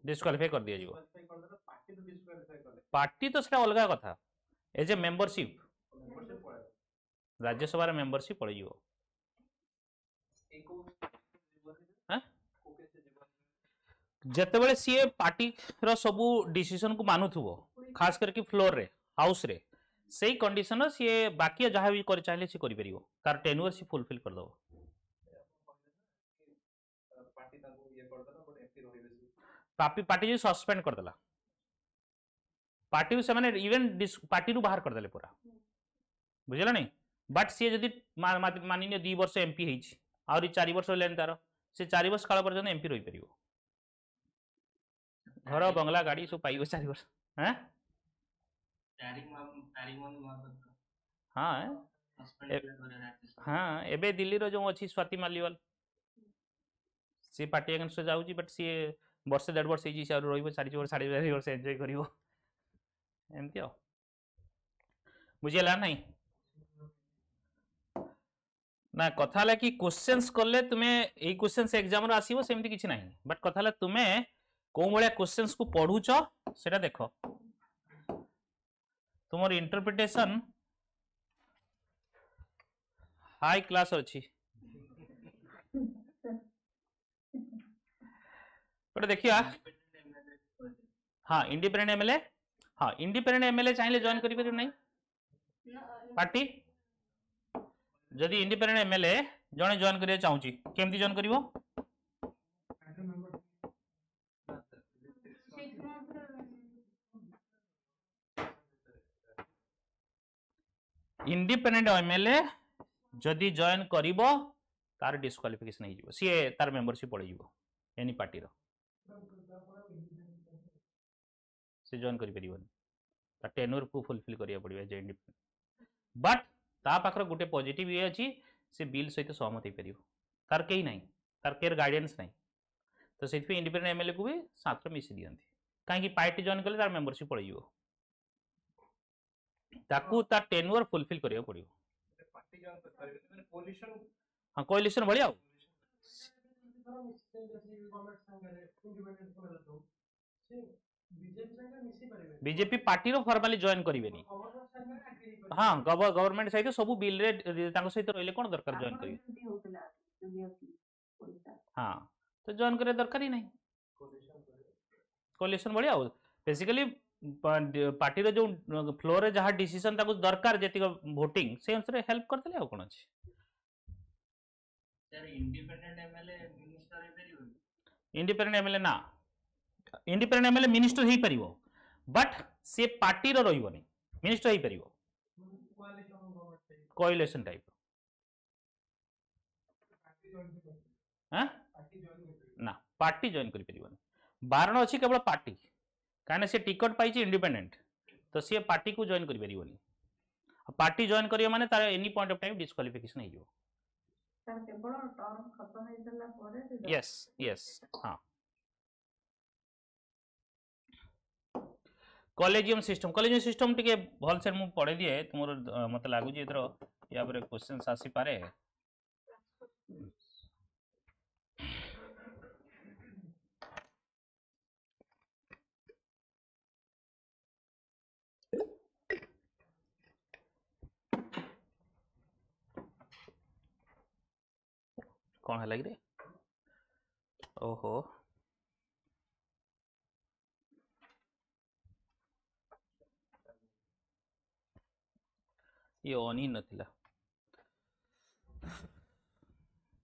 S1: डिस्क्वालीफाई कर दिया जीवो पार्टी तो सेटा अलगा कथा एज ए मेंबरशिप राज्यसभा रे मेंबरशिप पड़ जीवो जेतेबेले सी पार्टी रो सबु डिसीजन को मानुथुबो खास करके फ्लोर रे हाउस रे सेही कंडीशन सी बाकी जहाँ भी कर चाहे सी करि परियो तार टेन्योर सी फुलफिल कर दो पार्टी जो सस्पेंड कर देला पार्टी से माने इवन पार्टी रु बाहर कर देले पूरा बुझला नहीं बट सी जदि मानिने 2 वर्ष एमपी हेछि आउरी 4 वर्ष लेन तार से 4 वर्ष काल पर्यंत एमपी रहि परियो घर बंगला गाड़ी सब पाइबो 4 वर्ष हैं हाँ हाँ एबे दिल्ली रो जो अछि स्वाति मालीवाल सी पार्टी अगेंस्ट जाउची बट सी वर्ष 1.5 वर्ष हेछि से रहिबो 4 वर्ष 4.5 वर्ष एन्जॉय करिवो एमती हो बुझेला नहीं ना कथा ला कि क्वेश्चंस करले तुमे एई क्वेश्चंस एग्जाम रो आसीबो सेमती किछि नाही बट कथा ला तुमे को बळिया क्वेश्चंस को पढुचो सेटा देखो तुमर इंटरप्रिटेशन हाई क्लास अछि पर देखिया हाँ इंडिपेंडेंट एमएलए हाँ इंडिपेंडेंट एमएलए चाहिए जॉइन करि परियो नहीं पार्टी जदि इंडिपेंडेंट एमएलए जने जॉइन करिया चाहूची केमती जॉइन करिवो इंडिपेंडेंट एमएलए जदि जॉइन करिवो तार डिस्क्वालिफिकेशन हो सी तार मेंबरशिप पड़ जाव एनी पार्टी रो से जॉइन करि परिबोनी ता टेन्योर को फुलफिल करिया पड़िबा जे इंडिपेंडेंट बट ता पाखर गुटे पॉजिटिव ये अछि से बिल सहित सहमत हो परिबो तार केही नाही तार केयर गाइडेंस नाही तो सेति इंडिपेंडेंट एमएलए को भी साथ में मिसी दियंती काहे कि पार्टी जॉइन करले तार मेंबरशिप पड़ जाव ताकू ता टेन्योर फुलफिल करिया पड़िबो
S2: पार्टी जॉइन कर परिबे कोलिशन
S1: हां कोलिशन बढ़िया बीजेपी पार्टी रो फॉर्मली जॉइन करिवेनी हाँ गवर्नमेंट सहित सब बिल रे तांको सहित रहले कोन दरकार जॉइन करिवे हाँ तो जॉइन करे दरकार ही नहीं कोलिशन बढ़िया बेसिकली पार्टी रो जो फ्लोर रे जहाँ डिसीजन ताको दरकार जेति वोटिंग से अनुसार हेल्प करतले आ कोन अछि
S3: सर इंडिपेंडेंट एमएलए मिनिस्टर हे परियो
S1: इंडिपेंडेंट एमएलए ना इंडिपेंडेंट एमएलए मिनिस्टर ही परिवो बट सी पार्टी रही मिनिस्टर हो पार कोअलिशन टाइप ना पार्टी जॉइन कर पारिबनी बारण अच्छी केवल पार्टी कहीं सी टिकट पाई इंडिपेंडेंट तो सी पार्टी को जॉइन कर पारिबनी पार्टी जॉइन करियो माने तार any point of time disqualification हो जिवो
S4: सर केवल टर्म खत्म हो गला ପରେ से
S1: यस यस हां कॉलेजियम सिस्टम टिके भल से मु पढ़े दिए तुमर मते लागु जे इधर या पर क्वेश्चंस आसी पारे कौन है लग रे ओहो ये ऑन ही नथिला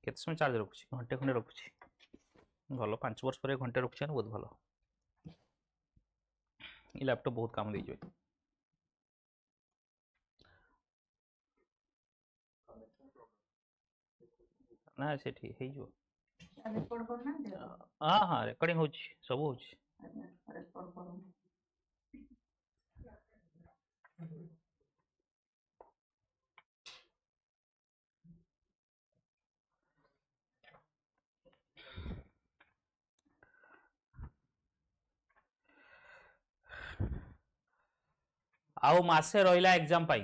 S1: केते समय चार्ज रखुची घंटे खंडे रखुची भलो 5 वर्ष पर घंटे रखुची बहुत भलो ये लैपटॉप बहुत काम दे जो ना से ठीक है जो
S4: रिपोर्ट करना दे
S1: हां हां रिकॉर्डिंग होची सब होची
S4: रिपोर्ट करूँ
S1: आउ मासे रहिला exam pi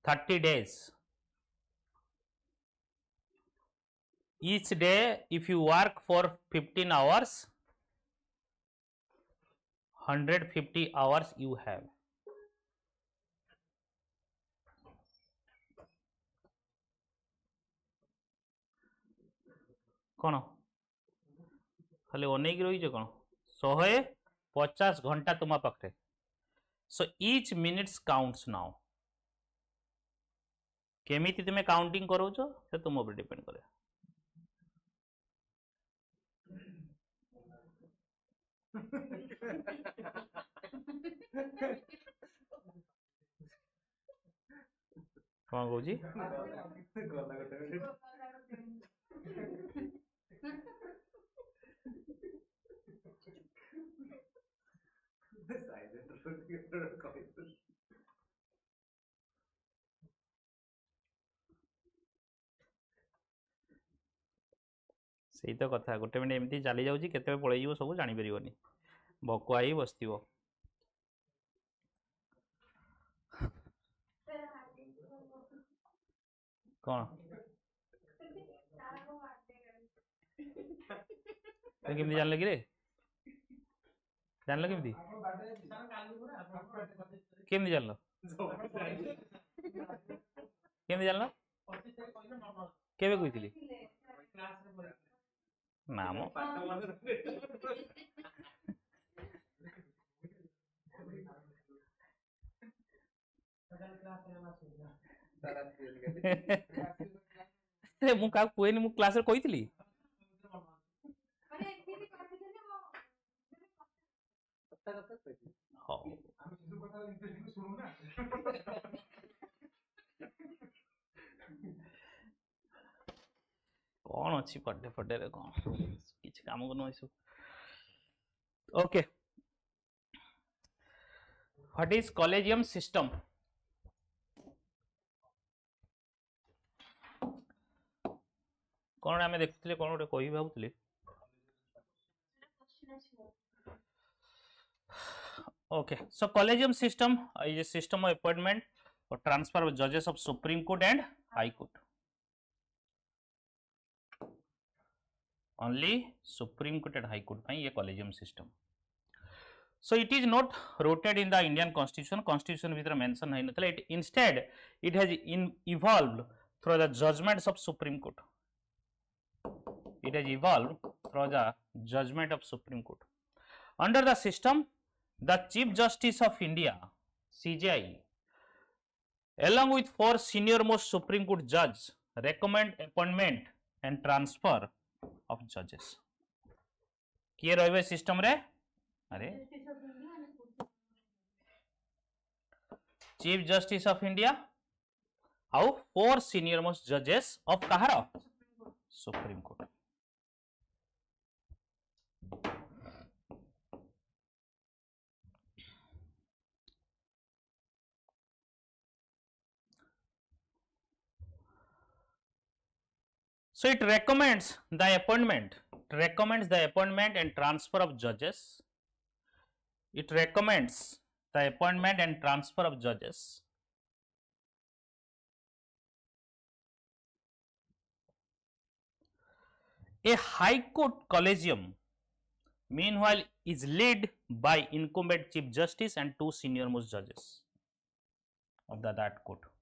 S1: 30 days each day if you work for 15 hours 150 hours you have कौन खाली अनेक रही कौन 150 घंटा तुम पाखे so each minutes counts now केमिति तुम्हें काउंटिंग करो से तुम ऊपर डिपेंड करे कौन कहूँ सही तो कथा गोटे मिनट एमती चली जाऊँ केते पलि सब जापर भकुआ ही बस कौन केमती जान लगे रे जान केमती केमती जान केमती जान केबे कही नाम मु का कोइनी मु क्लास रे कहितली कौन अच्छी पढ़े पढ़े रे कौन किसी काम को नहीं सब okay what is collegium system कौन आम देखुले कौन गोटे कही भावुली okay so collegium system is a system of appointment और ट्रांसफर ऑफ जजेस of supreme court and high court only supreme court and high court by a collegium system so it is not rooted in the Indian constitution bhitar mention hai nathila it instead it has evolved through the judgments of supreme court it has evolved through the judgment of supreme court under the system the chief justice of India CJI along with 4 senior most supreme court judges recommend appointment and transfer of जजेस किए रहिबे system रे अरे chief justice of India आउ 4 senior most जजेस of Kahar supreme court. So it recommends the appointment and transfer of judges. It recommends the appointment and transfer of judges. A high court collegium meanwhile is led by incumbent chief justice and 2 senior most judges of that court.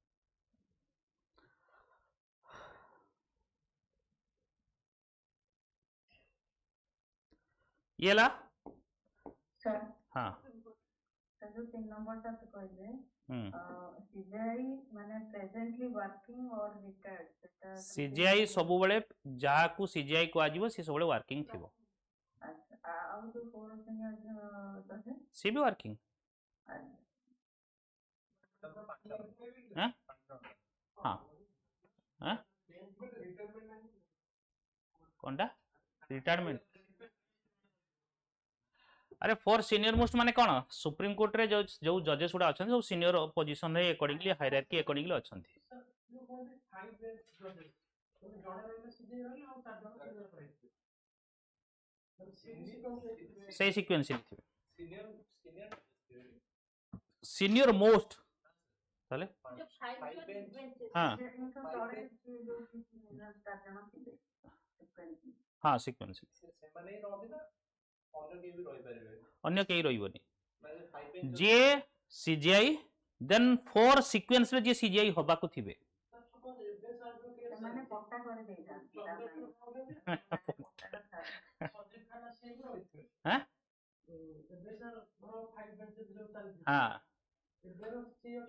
S1: ये ला
S4: sir
S1: हाँ
S4: sir जो 3 नंबरটা তো কইলে CGI माने presently working और retired সেটা
S1: CGI सब बेले जहा को सीजीआई को आजिबो से सब बेले वर्किंग थिबो।
S4: अच्छा आ जो 4 सीनियर जज
S1: सी भी वर्किंग हैं हाँ हैं कोनटा रिटायरमेंट अरे 4 सीनियर मोस्ट माने कौन सुप्रीम कोर्ट रे जो जो जजेस गुडा अछन जो सीनियर पोजीशन रे अकॉर्डिंगली हायरार्की अकॉर्डिंगली अछंती सही सीक्वेंस सीनियर मोस्ट ताले हां हां सीक्वेंस अन्य कई रही जे सीजीआई देन 4 सीक्वेंस रे जे सीजीआई होबा को थिबे
S4: माने पट्टा करे देइता
S1: हैं हां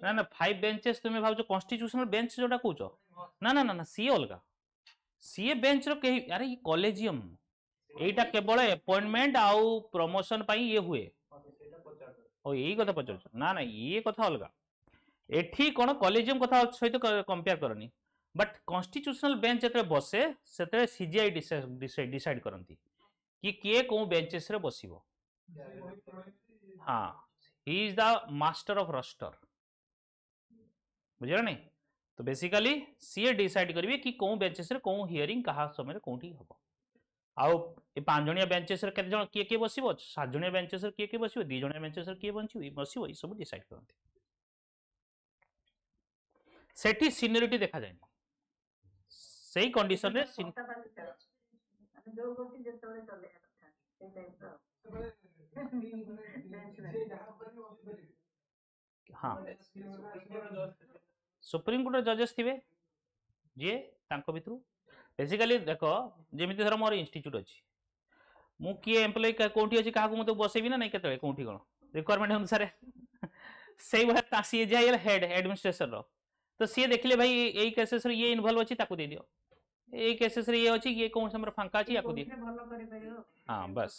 S1: ना ना 5 बेंचेस तुमे भाव जो कॉन्स्टिट्यूशनल बेंच जोटा कहूचो ना ना ना सी अलगा सी बेंच रो कही अरे ये कॉलेजियम एटा केवल अपॉइंटमेंट आउ प्रमोशन पाई ये हुए ओ यही कथा पचर ना ना ये कथा अलगा एठी कोन कॉलेजियम कथा सहित कंपेयर करनी बट कॉन्स्टिट्यूशनल बेंच जते बसे सेते सीजीआई डिसाइड करंती कि के को बेंचेस रे बसिबो हां he is the master of roster बुझिरा नहीं तो बेसिकली सीए डिसाइड करिवे कि को बेंचेस रे को हियरिंग कहा समय रे कोठी हबो आउ ए 5 जणिया बेंचेस रे केते जण के बसिबो 7 जणिया बेंचेस रे के बसिबो 2 जणिया बेंचेस रे के बसिबो ई सब डिसाइड करंती सेठी सीनियरिटी देखा जाय सही कंडीशन रे
S4: जो गोटी जेतोले चले कथा से टाइप
S1: हां सुप्रीम कोर्ट जजेस थिबे जे तांको भितरु बेसिकली देखो जेमिति धर मोर इंस्टीट्यूट अछि मु किए एम्प्लॉय कोठी अछि काहा को मते बसेबी ना नै केतले कोठी कोन रिक्वायरमेंट अनुसार सेही भला तासी जाइल हेड एडमिनिस्ट्रेशन रो तो सी देखले भाई एई केसेस रे ये इन्वॉल्व अछि ताको दे दियो एई केसेस रे ये अछि ये कोन समर फांका अछि याको दे
S4: भलो करि परियो
S1: हां बस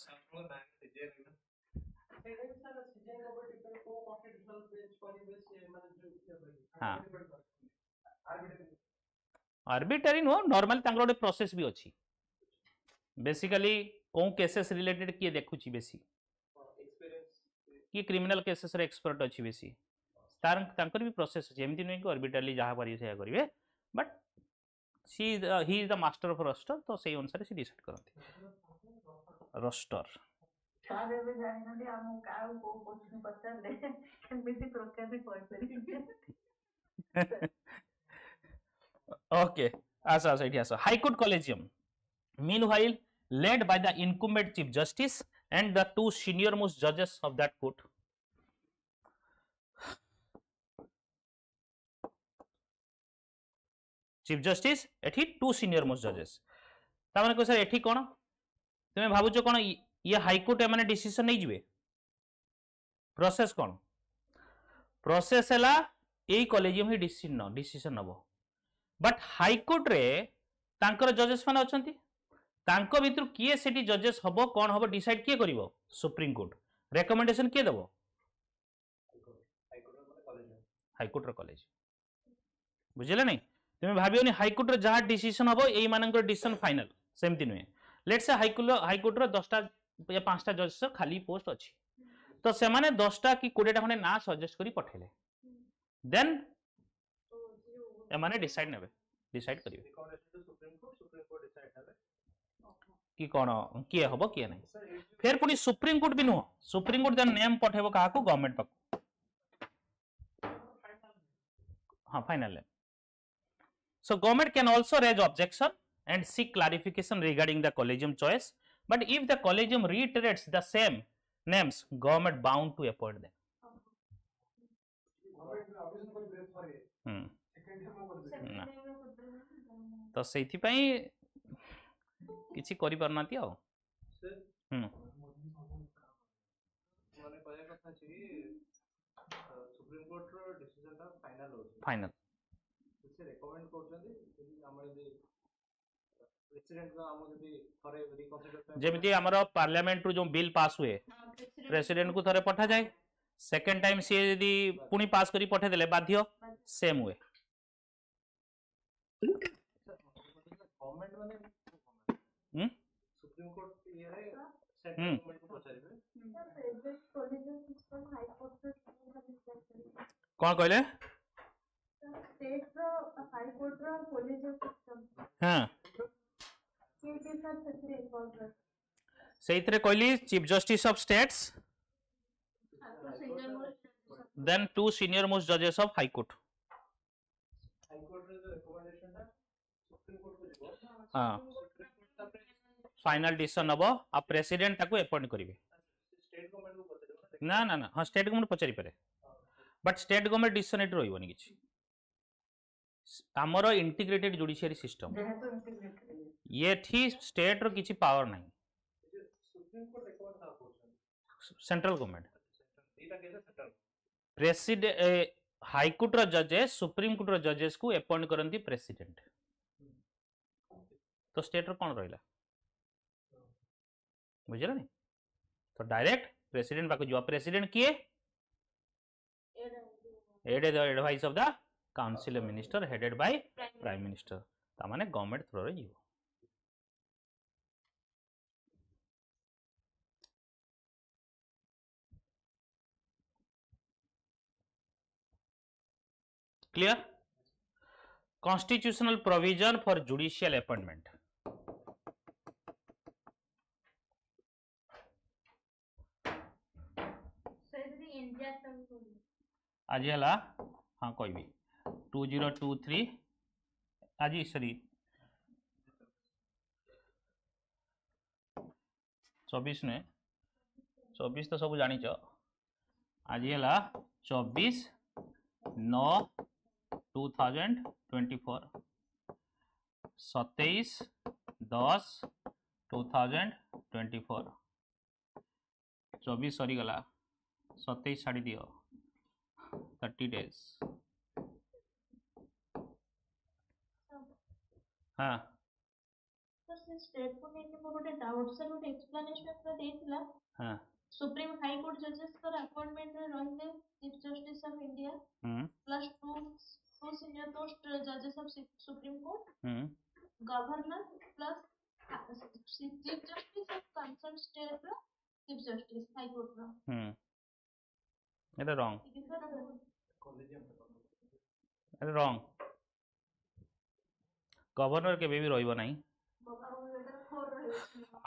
S1: हां आर्बिट्ररी नो नॉर्मल तांगरो एक प्रोसेस भी अछि बेसिकली कोन केसेस रिलेटेड किए देखुची बेसी कि क्रिमिनल केसेस रे एक्सपर्ट अछि बेसी तार तांकर भी प्रोसेस अछि एमति नै कि आर्बिट्रली जहा पारि से करिवे but he is the master of roster तो सही अनुसार से डिसाइड करंती रोस्टर
S4: सारे भी जानि नदी हम काउ को क्वेश्चन पचार ले केमिति प्रकार भी कोइ परियो
S1: Okay, asa High Court Collegium, meanwhile led by the incumbent Chief Justice and the 2 senior most judges of that court. Chief Justice एठी 2 senior most judges. ता माने को सर एठी कोन तुमे भाबुचो कोन ये हाई कोर्ट माने डिसीजन नै जिवे प्रोसेस कोन प्रोसेस हला एई कॉलेजियम ही डिसीजन नबो बट हाई कोर्ट रे तांकर जजेस माने अछंती तांको भितर किए सेठी जजेस हबो कोन हबो डिसाइड किए करिवो सुप्रीम कोर्ट रिकमेंडेशन किए दबो हाईकोर्ट रो कॉलेज बुझिले नहीं तुम भाबियोनी हाईकोर्ट रो जहाँ डिसीजन हबो एई मानकर डिसीजन फाइनल सेमती नुहे लेट्स से हाईकोर्ट रो 10टा या 5टा जज खाली पोस्ट अछि तो से माने 10टा कि 20टा खने ना सजेस्ट करी पठेले देन ए माने डिसाइड करिवे कि कोन किए हबो किए नहीं फिर पुनी सुप्रीम कोर्ट भी नुह सुप्रीम कोर्ट जन नेम पठेबो काहाकू गवर्नमेंट पाक हाँ final name so government can also raise objection and seek clarification regarding the collegium choice but if the collegium reiterates the same names government bound to appoint them ना तो सेथि पई किछि करि परनाती आ
S5: supreme court रो decision ता final हो
S1: final
S5: से recommend करछथि यदि हमर जे प्रेसिडेंट का हम यदि थरे रिकन्सिडर
S1: जेमिति हमर पार्लियामेंट रो जो बिल पास हुए प्रेसिडेंट को थरे पठा जाए सेकंड टाइम से यदि पुनी पास करी पठे देले बाध्य सेम हुए
S5: गवर्नमेंट माने सुप्रीम कोर्ट ये है सेंट्रल गवर्नमेंट को पचारिबे
S1: कौन कहले
S4: स्टेट रो हाई कोर्ट रो कॉलेजियम सिस्टम
S1: हां
S4: के साथ सेथरे इन्वॉल्व है
S1: सेइथरे कहली chief justice of states then 2 senior most judges of high court
S5: high court रे रिकमेंडेशन ता सुप्रीम कोर्ट को जिवो
S1: हां फाइनल डिसीजन हबो आ प्रेसिडेंट ताको अपॉइंट करिवे
S5: स्टेट गवर्नमेंट को पचारिबो
S1: ना हां स्टेट गवर्नमेंट पचारि पारे बट स्टेट गवर्नमेंट डिसीजन एट रहिबोनी किछि हमरो इंटीग्रेटेड जुडिशियरी सिस्टम ये थी स्टेट रो किछि पावर नहीं
S5: सुप्रीम कोर्ट रिकमेंड का करछन
S1: सेंट्रल गवर्नमेंट
S5: एटा केसे सेंट्रल
S1: प्रेसिडेंट हाई कोर्ट रो जजेस सुप्रीम कोर्ट रो जजेस को अपॉइंट करंती प्रेसिडेंट तो स्टेट रो कोन रहिला बुझिला नहीं तो डायरेक्ट प्रेसिडेंट बाको जो प्रेसिडेंट किए aid the advice of the council of minister headed by prime minister ता माने गवर्नमेंट थ्रू रे जीवो clear constitutional provision for judicial appointment आज हला हाँ कोई भी 2023 आज सॉरी 24 ने 24 तो सब जानी च आज हला 24 9 2024 27 10 2024 24 सरी गला 27 छाड़ी दियो 30 days हाँ
S6: तो से स्टेट को लेके मोर गोटे डाउट सर गोटे एक्सप्लेनेशन तो देथिला
S1: हाँ
S6: सुप्रीम हाई कोर्ट जजेस पर अपॉइंटमेंट रे रहले chief justice of India plus two senior most जजेस of supreme court governor plus chief justice of concern state रो चीफ जस्टिस हाई कोर्ट रो
S1: এটা রং এটা রং गवर्नर के भी रहिबो नाही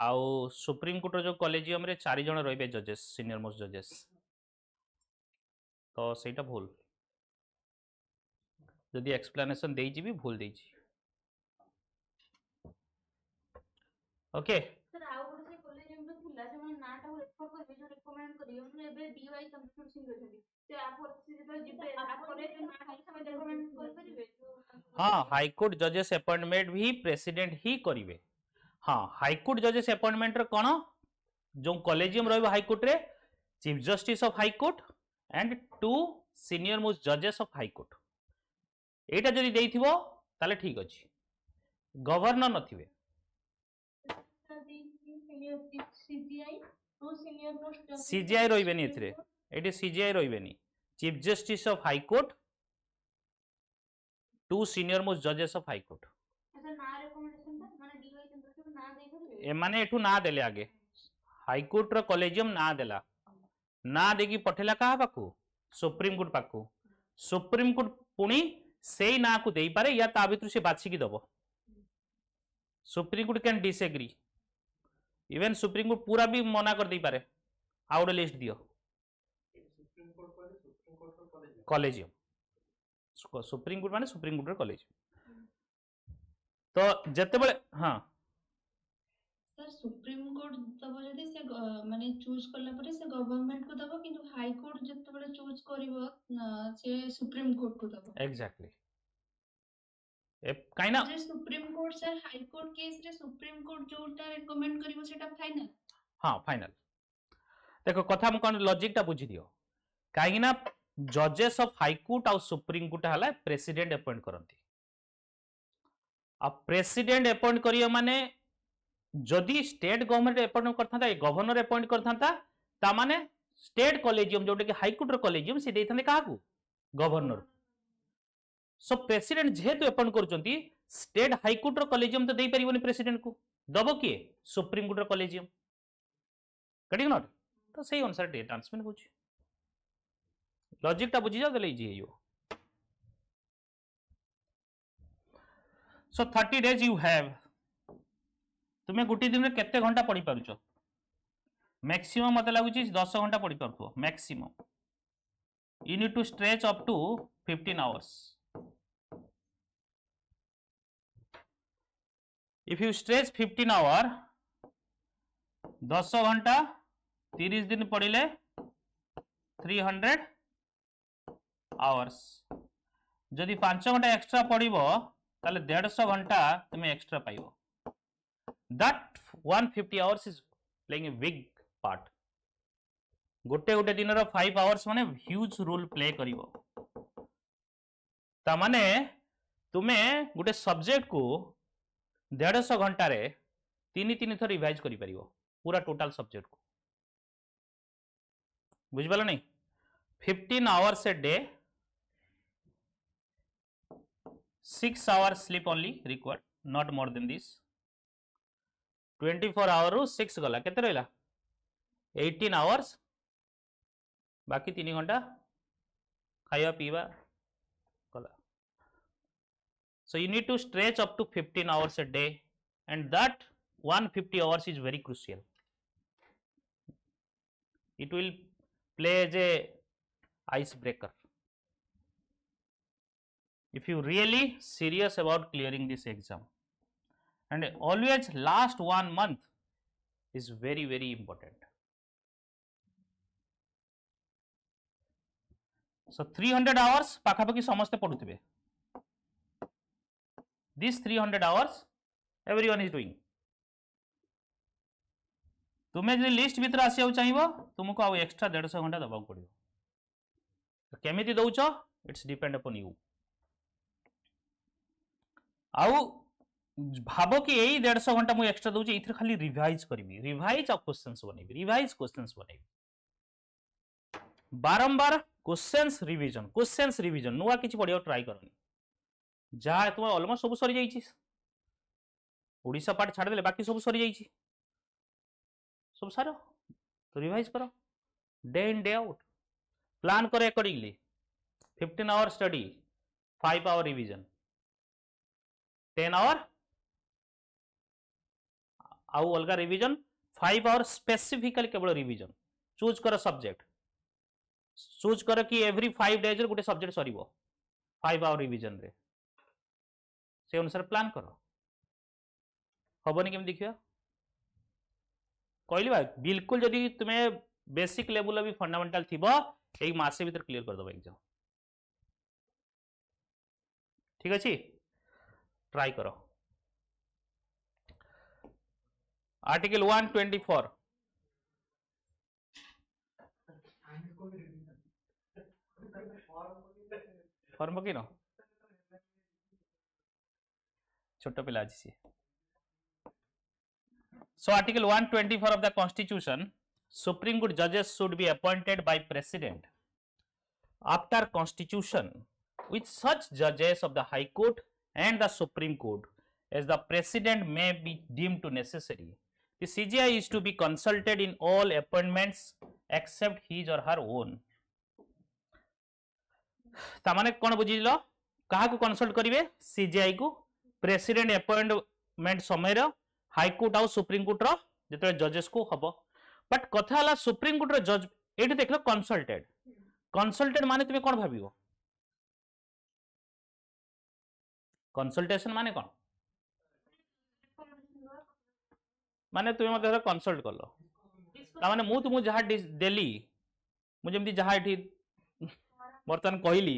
S1: आउ सुप्रीम कोर्ट जो कॉलेजियम रे 4 जण रहिबे जजेस सीनियर मोस्ट जजेस तो सेटा भूल जदि एक्सप्लेनेशन देई जी भी भूल देई छी ओके
S6: सर आउ गोटे से कॉलेजियम रो थिला से मन नाटा रेफर करबे जो रिकमेंड करियो हम एबे डीवाई कंप्यूटर सिंह रहथि ते आप से जे जिबे आप करे जे ना हाई समय रिकमेंड कर परिबे
S1: हाँ हाई कोर्ट जजेस अपॉइंटमेंट भी प्रेसिडेंट ही करिवे हाँ हाई कोर्ट जजेस अपॉइंटमेंट रे कोन जो कॉलेजियम रहबो हाई कोर्ट रे chief justice of high court and 2 senior most जजेस ऑफ हाई कोर्ट एटा जदि देइथिबो ताले ठीक अछि गवर्नर नथिबे सीजीआई रहिबेनी एथरे एटी सीजीआई रहिबेनी chief justice of high court 2 senior most judges of high court
S6: अच्छा ना रिकमेंडेशन था माने डीवाई चंद्रचूड़ ना दे कर
S1: ए माने एठू ना देले आगे हाई कोर्ट रो कॉलेजियम ना देला ना देगी पठेला कहा पाखु सुप्रीम कोर्ट पाखु सुप्रीम कोर्ट पुणी सेई ना को देई पारे या ता भितर से बाछि की दबो supreme court can disagree even supreme court पूरा भी मना कर दे पारे आउट लिस्ट दियो
S2: सुप्रीम कोर्ट पर सुप्रीम कोर्ट का कॉलेज
S1: कॉलेजियम सुप्रीम कोर्ट माने सुप्रीम कोर्ट रो कॉलेजियम तो जते बळे हां
S7: सर सुप्रीम कोर्ट तब जदि से माने चूज करला परे से गवर्नमेंट को दबो किंतु हाई कोर्ट जते बळे चूज करबो से सुप्रीम कोर्ट को दबो
S1: एग्जैक्टली ए काइना
S7: जे supreme court sir high court case रे सुप्रीम कोर्ट जोटा रिकमेंड करबो सेटा फाइनल
S1: हां फाइनल देखो कथा हम कोन लॉजिक टा बुझी दियो काइना जजेस ऑफ हाई कोर्ट और सुप्रीम कोर्ट हला प्रेसिडेंट अपॉइंट करंती आ प्रेसिडेंट अपॉइंट करियो माने जदि स्टेट गवर्नमेंट अपॉइंट करथांता गवर्नर अपॉइंट करथांता ता माने स्टेट कॉलेजियम जोटे कि हाई कोर्ट रो कॉलेजियम से देथांते काहाकू गवर्नर सो प्रेसिडेंट जेहेतु अपॉइंट करचंती स्टेट हाई कोर्ट रो कॉलेजियम तो देई परिबोनी प्रेसिडेंट को दबो किए सुप्रीम कोर्ट रो कॉलेजियम कटिंग नॉट तो सही अनुसार डेट ट्रांसमिट होची लॉजिक टा बुझी जाओ देले इजी है यो सो 30 days यू हैव तुम्हें गोटे दिन में केते घंटा पढ़ी पारुछ मैक्सिमम मत लागुची 10 घंटा पढ़ी पारथो maximum you need to stretch up to 15 hours if you stretch 15 hour 10 घंटा 30 दिन पढ़िले 300 hours जदि 5 घंटा एक्स्ट्रा पढ़िबो ताले 150 घंटा तुम्हें extra पाइबो that 150 hours is playing a big part गोटे गोटे दिन रो 5 hours माने ह्यूज रोल प्ले करिवो ता माने तुमे गोटे सब्जेक्ट को 150 घंटा रे 3 थर रिवाइज करि परिवो पूरा टोटल सब्जेक्ट को बुझ पालो नहीं 15 hours a day 6 hours sleep only required not more than this 24 hour 6 गला केते रहला 18 hours बाकी 3 घंटा खाया पीवा गला so you need to stretch up to 15 hours a day and that 150 hours is very crucial it will play as a icebreaker if you really serious about clearing this exam and always last 1 month is very important so 300 hours पाखापाखि समस्ते पढ़ुथिबे this 300 hours everyone is doing तुम्हें जो list भीतर आसिया चाहिए तुमको आउ extra 150 घंटा दबा पड़ो केमिति दउछ इट्स डिपेंड अपॉन यू आउ भाव कि यही 150 घंटा मुझे एक्स्ट्रा दूची इथर खाली रिवाइज करी रिवाइज आ क्वेश्चंस बनेबी रिवाइज क्वेश्चंस बनेबी बारंबार क्वेश्चंस रिवीजन नुआ किछि पढ़ियो ट्राई करनी जहाँ तुम ऑलमोस्ट सब सरी जाइछि ओडिशा पार्ट छाड़ देले बाकी सब सरी जाइछि सब सारो तो रिवाइज करो day in day out plan करो accordingly 15 hour study 5 hour revision 10 hour आउ अलगा रिवीजन 5 hour स्पेसिफिकली केवल रिवीजन चूज कर सब्जेक्ट चूज कर कि एवरी 5 days रे गोटे सब्जेक्ट सरीबो 5 hour रिवीजन रे से अनुसार प्लान करो हबनी केम देखिया कहली भाई बिल्कुल जदि तुम्हें बेसिक लेवल भी फंडामेंटल थिबो एक मासे भीतर क्लियर कर दबो एग्जाम ठीक अछि ट्राई करो आर्टिकल 124 फॉर्म की न छोट पिला अछि so article 124 of the constitution supreme court judges should be appointed by president after constitution with such judges of the High Court and the Supreme Court as the President may be deemed to necessary. The CJI is to be consulted in all appointments except his or her own. तामाने कौन बुझिल कहा को consult करिवे CGI को president appointment समय रो high court आउ supreme court रो जते जजेस को हबो बट कथा हला सुप्रीम कोर्ट रो जज एठी देखलो कंसल्टेड माने तुमे कोन भाबियो कंसल्टेशन माने कोन माने तुमे मते कंसल्ट करलो ता माने मु तुमु जहा देली मु जेमति जहा एठी बर्तमान कहली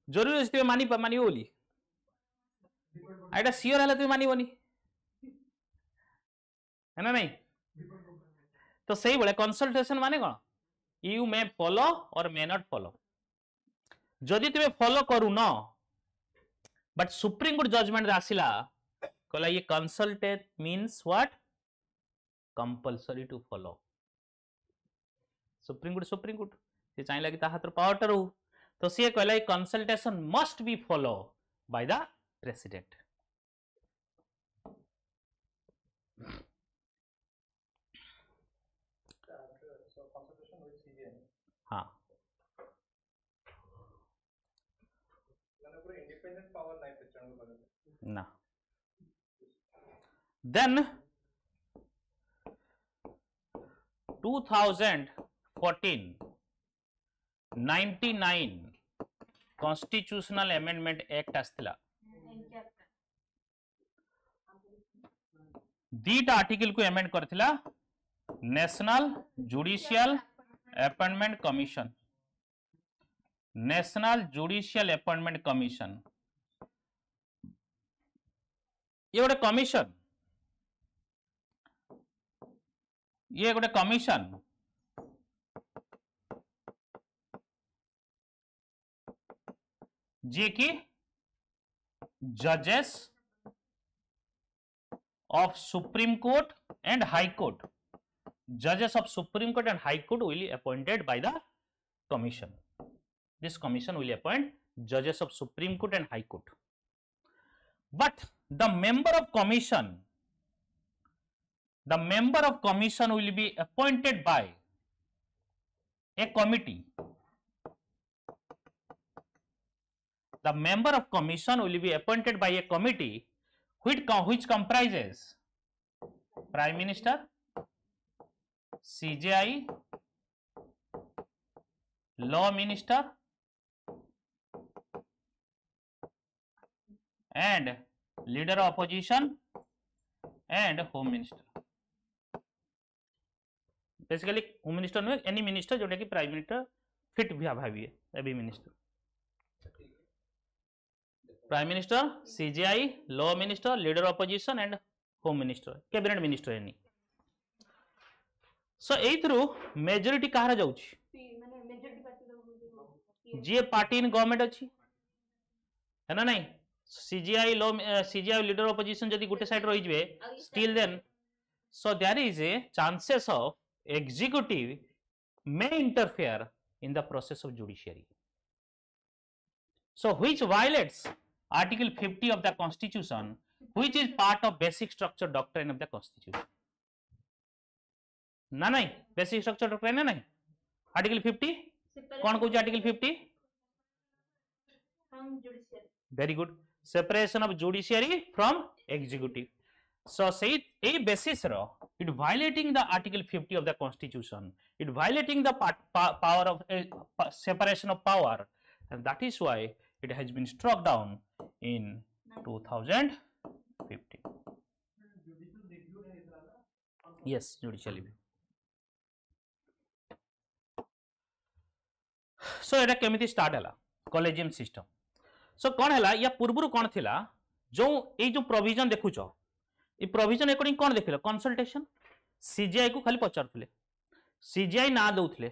S1: जरूरी अच्छे मानी मानी बोली एटा सियोर है तुम मानवनी है ना नहीं तो सही बोले कंसल्टेशन माने कौन यू मे फॉलो और मे नॉट फॉलो जदि तुम्हें फॉलो करू न बट सुप्रीम कोर्ट जजमेंट आसिला कहला ये consulted means what compulsory to follow supreme court से चाहिए कि हाथ पावर टा रहू तो सी कहला consultation must be follow by the president हाँ ना देन 2014 99 कॉन्स्टिट्यूशनल अमेंडमेंट एक्ट आसला दीटा आर्टिकल को अमेंड करथिला national judicial appointment commission national judicial appointment commission ये गोटे कमीशन ये गोटे कमीशन जे की जजेस of Supreme Court and High Court. Judges of Supreme Court and High Court will be appointed by the Commission. This Commission will appoint judges of Supreme Court and High Court. But the member of Commission will be appointed by a committee. The member of Commission will be appointed by a committee which comprises Prime Minister, CJI, Law Minister, and Leader of Opposition and Home Minister. Basically, Home Minister में any minister जोटा कि Prime Minister fit भी भाविए every minister. Prime Minister, CJI, Law Minister, Leader of Opposition and Home Minister, Cabinet Minister any. So एइथरु majority कहारा जाउछि जे party in government अछि है ना नहीं CJI Law CJI Leader of Opposition जदि गुटे साइड रहि जबे still then so there is a chances of executive may interfere in the process of judiciary. So which violates Article 50 of the Constitution, which is part of basic structure doctrine of the Constitution. ना नहीं basic structure doctrine है नहीं Article 50 कौन कौन Article 50 very good separation of judiciary from executive. So say a basis ro it violating the Article 50 of the Constitution, it violating the power of separation of power, and that is why it has been struck down in 2015. Yes, judicial review. So एटा केमिति start हला collegium system. सो कौन हला या पूर्वरु कौन थिला जो ए जो provision देखुचो ए provision according कौन देखिलो कंसल्टेशन सीजीआई को खाली पचारथले सीजीआई ना दउथले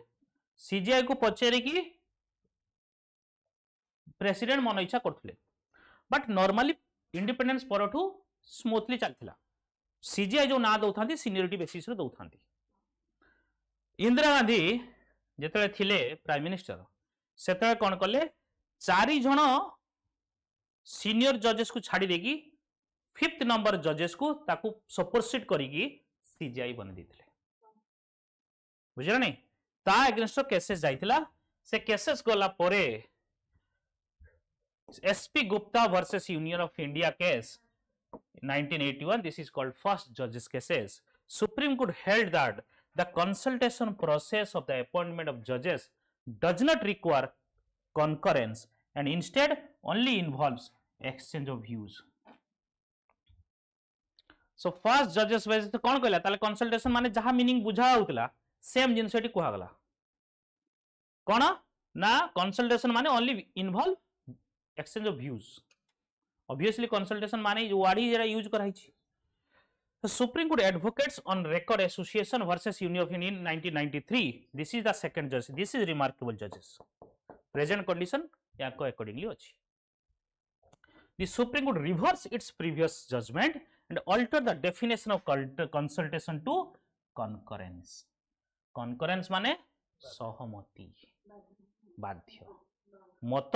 S1: सीजीआई को पचेरे की प्रेसिडेंट मन इच्छा करथले बट नॉर्मली इंडिपेंडेंस परठू स्मूथली चलथिला सीजीआई जो ना दउथांती सीनियरिटी बेसिस रे दउथांती. इंदिरा गांधी जेतले थिले प्राइम मिनिस्टर सेतले कोन करले 4 जण सीनियर जजेस को छाड़ी देगी 5th नंबर जजेस को ताकू सपोर्सिट करिकी सीजीआई बने देथिले बुझिरा नहीं ता एगेंस्ट केसेस जाइथिला से केसेस गला परे SP Gupta versus union of India case 1981 this is called first judges cases supreme court held that the consultation process of the appointment of judges does not require concurrence and instead only involves exchange of views so first judges wise तो कौन कहला ताले consultation माने जहा meaning बुझा होतला same जिंस eighty कुहा गला कौन ना consultation माने only involve exchange of views obviously consultation माने जो वाड़ी जरा यूज कराई छी The Supreme Court advocates on record association versus Union of India in 1993. This is the second judge. This is remarkable judges. Present condition याको accordingly अछि. The Supreme Court reversed its previous judgment and altered the definition of consultation to concurrence. Concurrence माने सहमति बाध्य मत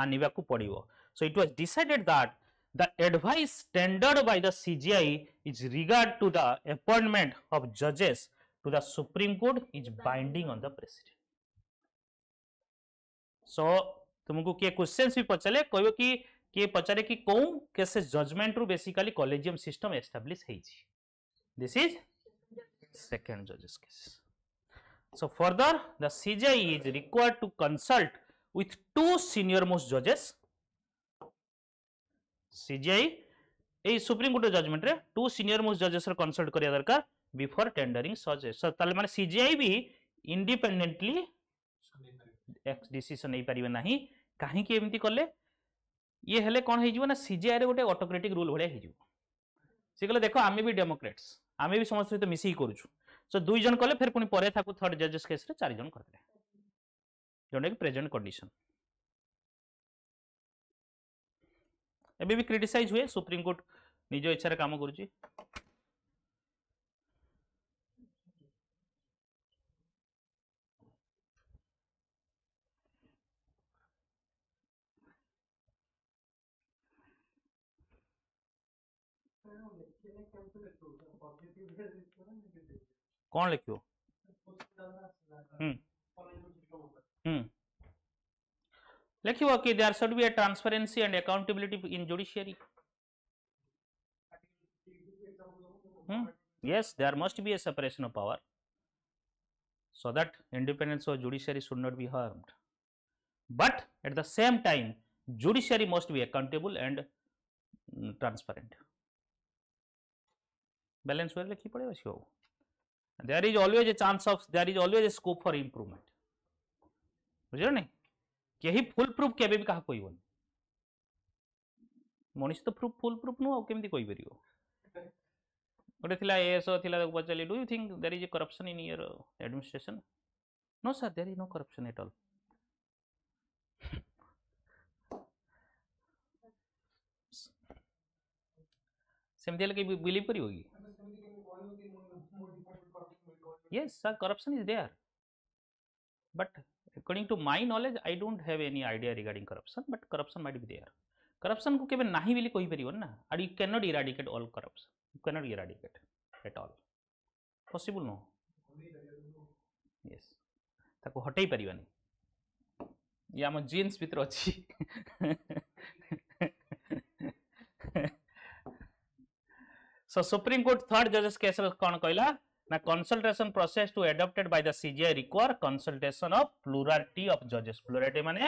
S1: मानिबा को पड़िबो. So it was decided that the advice tendered by the CGI is regard to the appointment of judges to the Supreme Court is binding on the President. So तुमको किए questions भी पचले कहबो कि के पचारे कि कोउ केसे जजमेंट रु बेसिकली कॉलेजियम सिस्टम एस्टैब्लिश है छी. This is second judges case. So further the CGI is required to consult with two senior most judges. CGI ए सुप्रीम कोर्ट जजमेंट रे टू सीनियर मोस्ट जजेस रे कंसल्ट करिया दरकार before tendering सजेस. ताले माने सीजीआई भी इंडिपेंडेंटली डिसीजन नै परिबे नाही. काहे कि एमती करले ये हेले कोन हे जिवो ना सीजीआई रे गोटे ऑटोक्रेटिक रूल भलिया हे जिवो. से कहले देखो आमे भी डेमोक्रेट्स आमे भी समस्त सहित मिसी करूछु. सो दुई जन कले फिर पुनी परे थाकू थर्ड जजेस केस रे चार जन करले जोने कि प्रेजेंट कंडीशन एबे भी क्रिटिसाइज हुए. सुप्रीम कोर्ट निज इच्छा रे काम करूची. कौन लिखियो लिखियो कि there should be a transparency and accountability in judiciary. Yes, there must be a separation of power so that independence of judiciary should not be harmed. But at the same time, judiciary must be accountable and transparent. Balance well likhi padega sio. There is always a chance of, there is always a scope for improvement. बुझियो नहीं केही full proof केबे भी कहा कोई बन मनीष तो proof full proof नु केमती कोई परियो. गोटे थिला एएसओ थिला ताको पचली do you think there is a corruption in your administration. No sir there is no corruption at all. सेमती हले के बिलीव करी होगी. Yes, sir, corruption is there. But according to my knowledge, I don't have any idea regarding corruption, but corruption might be there. Corruption को केबे नाही बिली कोई परियो ना. And you cannot eradicate all corruption. You cannot eradicate at all. Possible no? Yes. ताको हटई परिवानी. ये आम जीन्स भीतर अछि. So Supreme Court third judges case कौन कहला ना consultation process to adopted by the CGI require consultation of plurality of judges. Plurality माने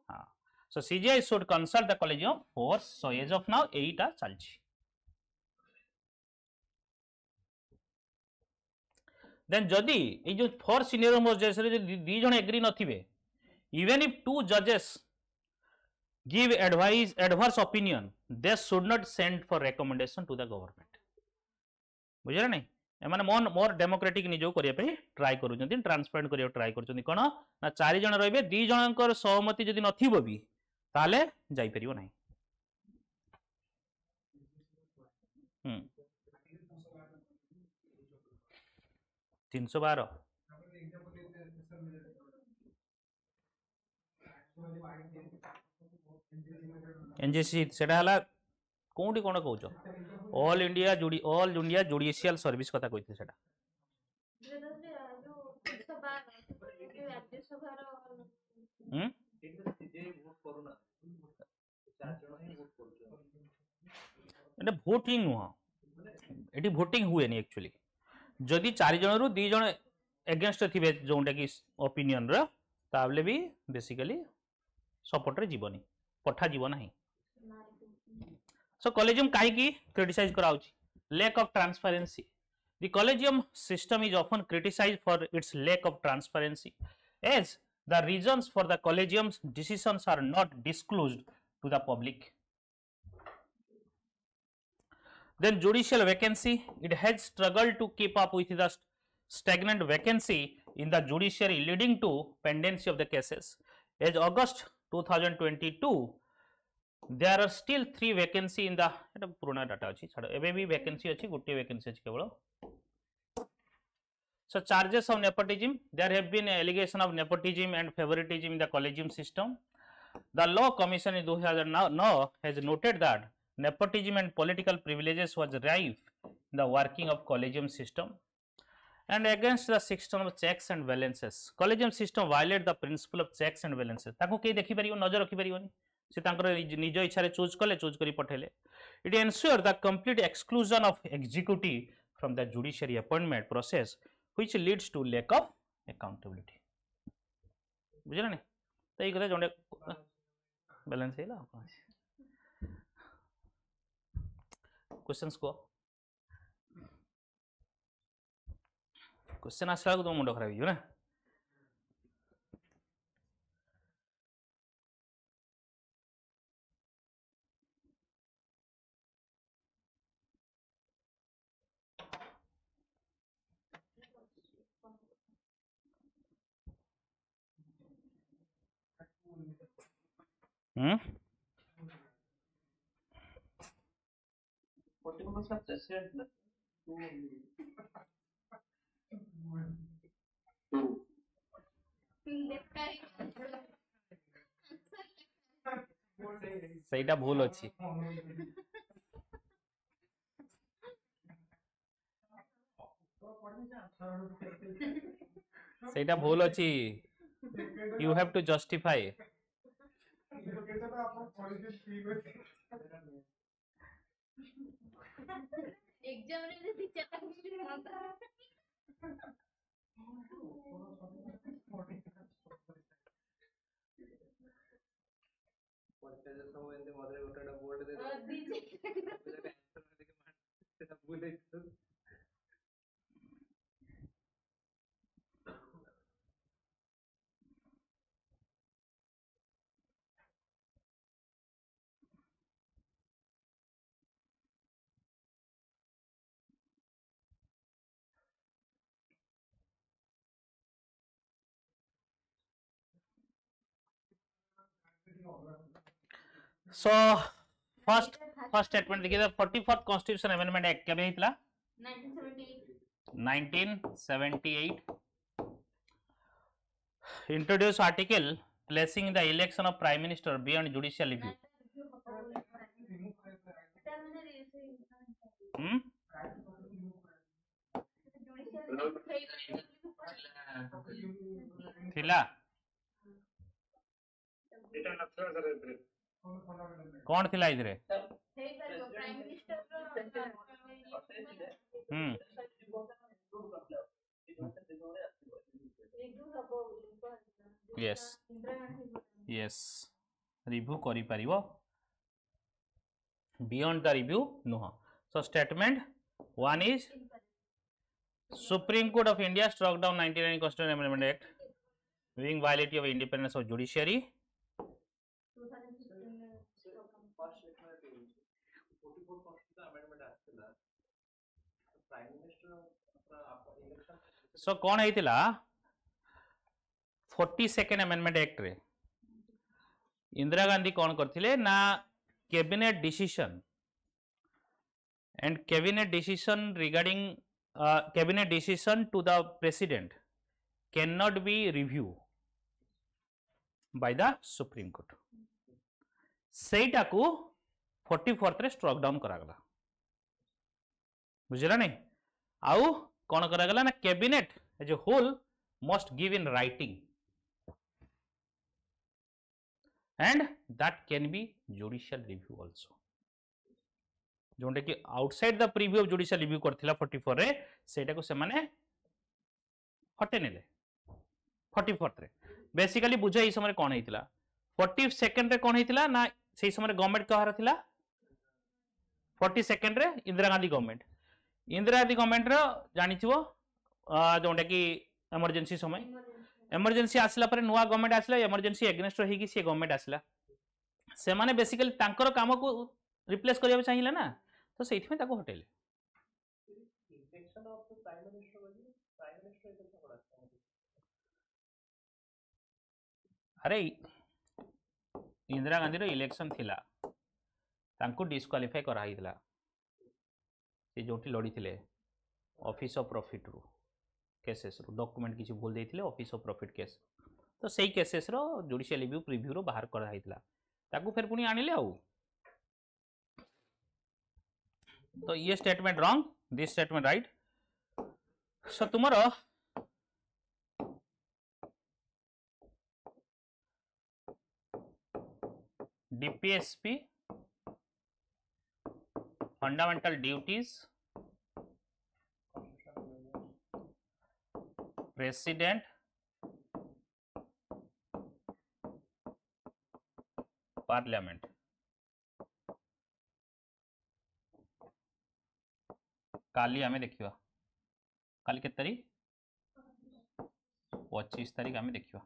S1: हाँ. So CGI should consult the collegium of four. So as of now Etah चलछि. Then जदि ए जो four senior most जजेस रे दी जण agree नथिबे even if two judges give adverse opinion they should not send for recommendation to the government. बुझिरा नहीं एमाने मोर democratic निजो करिया पे ट्राई करूचंती ट्रांसपेरेंट करिया ट्राई करूचंती कोन ना चारि जण रहबे दी जणकर सहमति जदि नथिबो भी ताले जाई परिबो नाही. हम 312 एनजीसी सेटा हला कोउटी कोन कहउछ ऑल इंडिया जुडिशियल सर्विस कथा कहिथे सेटा हम एटा वोटिंग नुह एटी वोटिंग हुए नहीं एक्चुअली जदि 4 जन रु 2 जन एगेंस्ट थिबे जोंटा कि ओपिनियन रो ताबले भी बेसिकली सपोर्ट रे जीवनी पठा जीव नाही सो कॉलेजियम काहे की criticise कराउची lack of transparency the collegium system is often criticized for its lack of transparency as the reasons for the collegium's decisions are not disclosed to the public. Then judicial vacancy, it has struggled to keep up with the stagnant vacancy in the judiciary leading to pendency of the cases. As August 2022, there are still 3 vacancy in the पुराना data अछि छाड़ एबे भी vacancy अछि गोटे vacancy अछि केवल. So charges of nepotism, there have been allegation of nepotism and favoritism in the collegium system. The Law Commission in 2009 has noted that nepotism and political privileges was rife in the working of collegium system and against the system of checks and balances. Collegium system violate the principle of checks and balances. ताको के देखि परियो नजर रखि परियोनी से तांकर निज इच्छा रे चूज कले चूज करी पठेले. It ensure the complete exclusion of executive from the judiciary appointment process which leads to lack of accountability. बुझला नहीं तो ये जोंडे बैलेंस है ला क्वेश्चंस को क्वेश्चन आसला को तो मुंड खराब हो ना ସେଇଟା ଭୁଲ ଅଛି ସେଇଟା ଭୁଲ ଅଛି you have to justify
S6: exam रे जदी चला
S1: so first statement देखिए 44th constitution amendment act केबे हितला 1978 introduce article placing the election of prime minister beyond judicial review थिला
S2: एटा नथरा सर एतरे
S1: कौन थिला इधरे
S6: prime minister
S1: yes yes review करी परिवो beyond the review नुह so statement 1 is Supreme Court of India struck down 99 Constitutional Amendment Act being violative of independence of judiciary so कौन है 42nd amendment act रे इंदिरा गांधी कौन करथिले ना cabinet decision and cabinet decision regarding cabinet decision to the president can not be review by the supreme court सेटा को 44th रे struck down करागला बुझला नहीं आउ कौन करागला ना cabinet as a whole must give in writing and that can be judicial review also जोंटे कि outside the preview of judicial review करथिला 44 रे सेटा को से माने हटे नेले 44th रे बेसिकली बुझा ई समय कोन हेतिला 42nd रे कोन हेतिला ना सेही समय गवर्नमेंट कहार थिला 42nd रे इंदिरा गांधी गवर्नमेंट रो जानिथिबो जोंटे कि इमरजेंसी समय इमरजेंसी आसला पर नुआ गवर्नमेंट आसला इमरजेंसी एग्नेस्ट रही कि से गवर्नमेंट आसला से माने बेसिकली तांकर काम को रिप्लेस करिया चाहिए ना तो सेठी में ताको हटेले
S5: election of the prime minister election बड़ा
S1: अरे इंदिरा गांधी रो इलेक्शन थिला तांको डिस्क्वालिफाई करा हितला से जोटी लड़ी थिले ऑफिस ऑफ प्रॉफिट रो केसेस रो डॉक्यूमेंट किछि भूल देथिले ऑफिस ऑफ प्रॉफिट केस तो सेही केसेस रो जुडिशियल रिव्यू प्रीव्यू रो बाहर करा हितला ताको फिर पुनी आनिले आउ तो ये statement wrong this statement right so तुम्हारो DPSP fundamental duties president parliament काली आमे देखिवा काली के तारीख 25 तारीख आमे देखिवा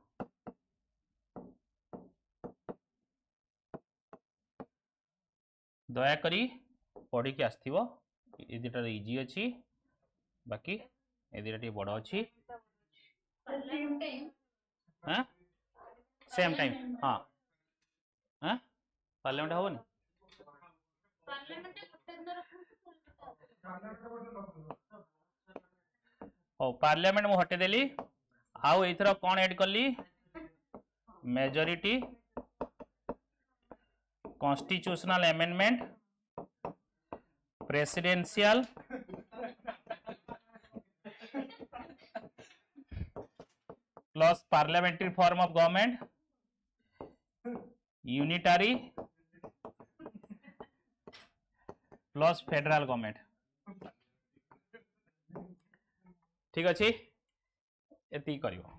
S1: दया करी पढ़ी के आस्थिबो ए दिटा इजी अछि बाकी ए दिटा टी बड़ अछि हां सेम टाइम हां हां पार्लियामेंट होबनी ओ पार्लियामेंट मु हटे देली आउ एथरा कोन ऐड करली majority constitutional amendment presidential plus parliamentary form of government unitary plus federal government ठीक अच्छे एति करिवो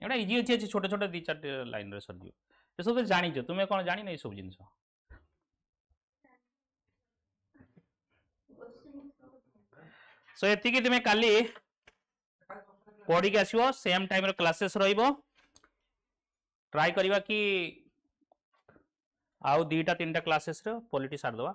S1: एटा इजी अछि छोटे छोटे 2-4 लाइन रे सर दियो सब जानि छ तुमे कोन जानि नै सब जिंस सो एति कि तुमे काली पढ़ी के आसीबो सेम टाइम रे क्लासेस रहिबो ट्राई करिवा कि आउ 2-3 क्लासेस रे पॉलिटी सार दवा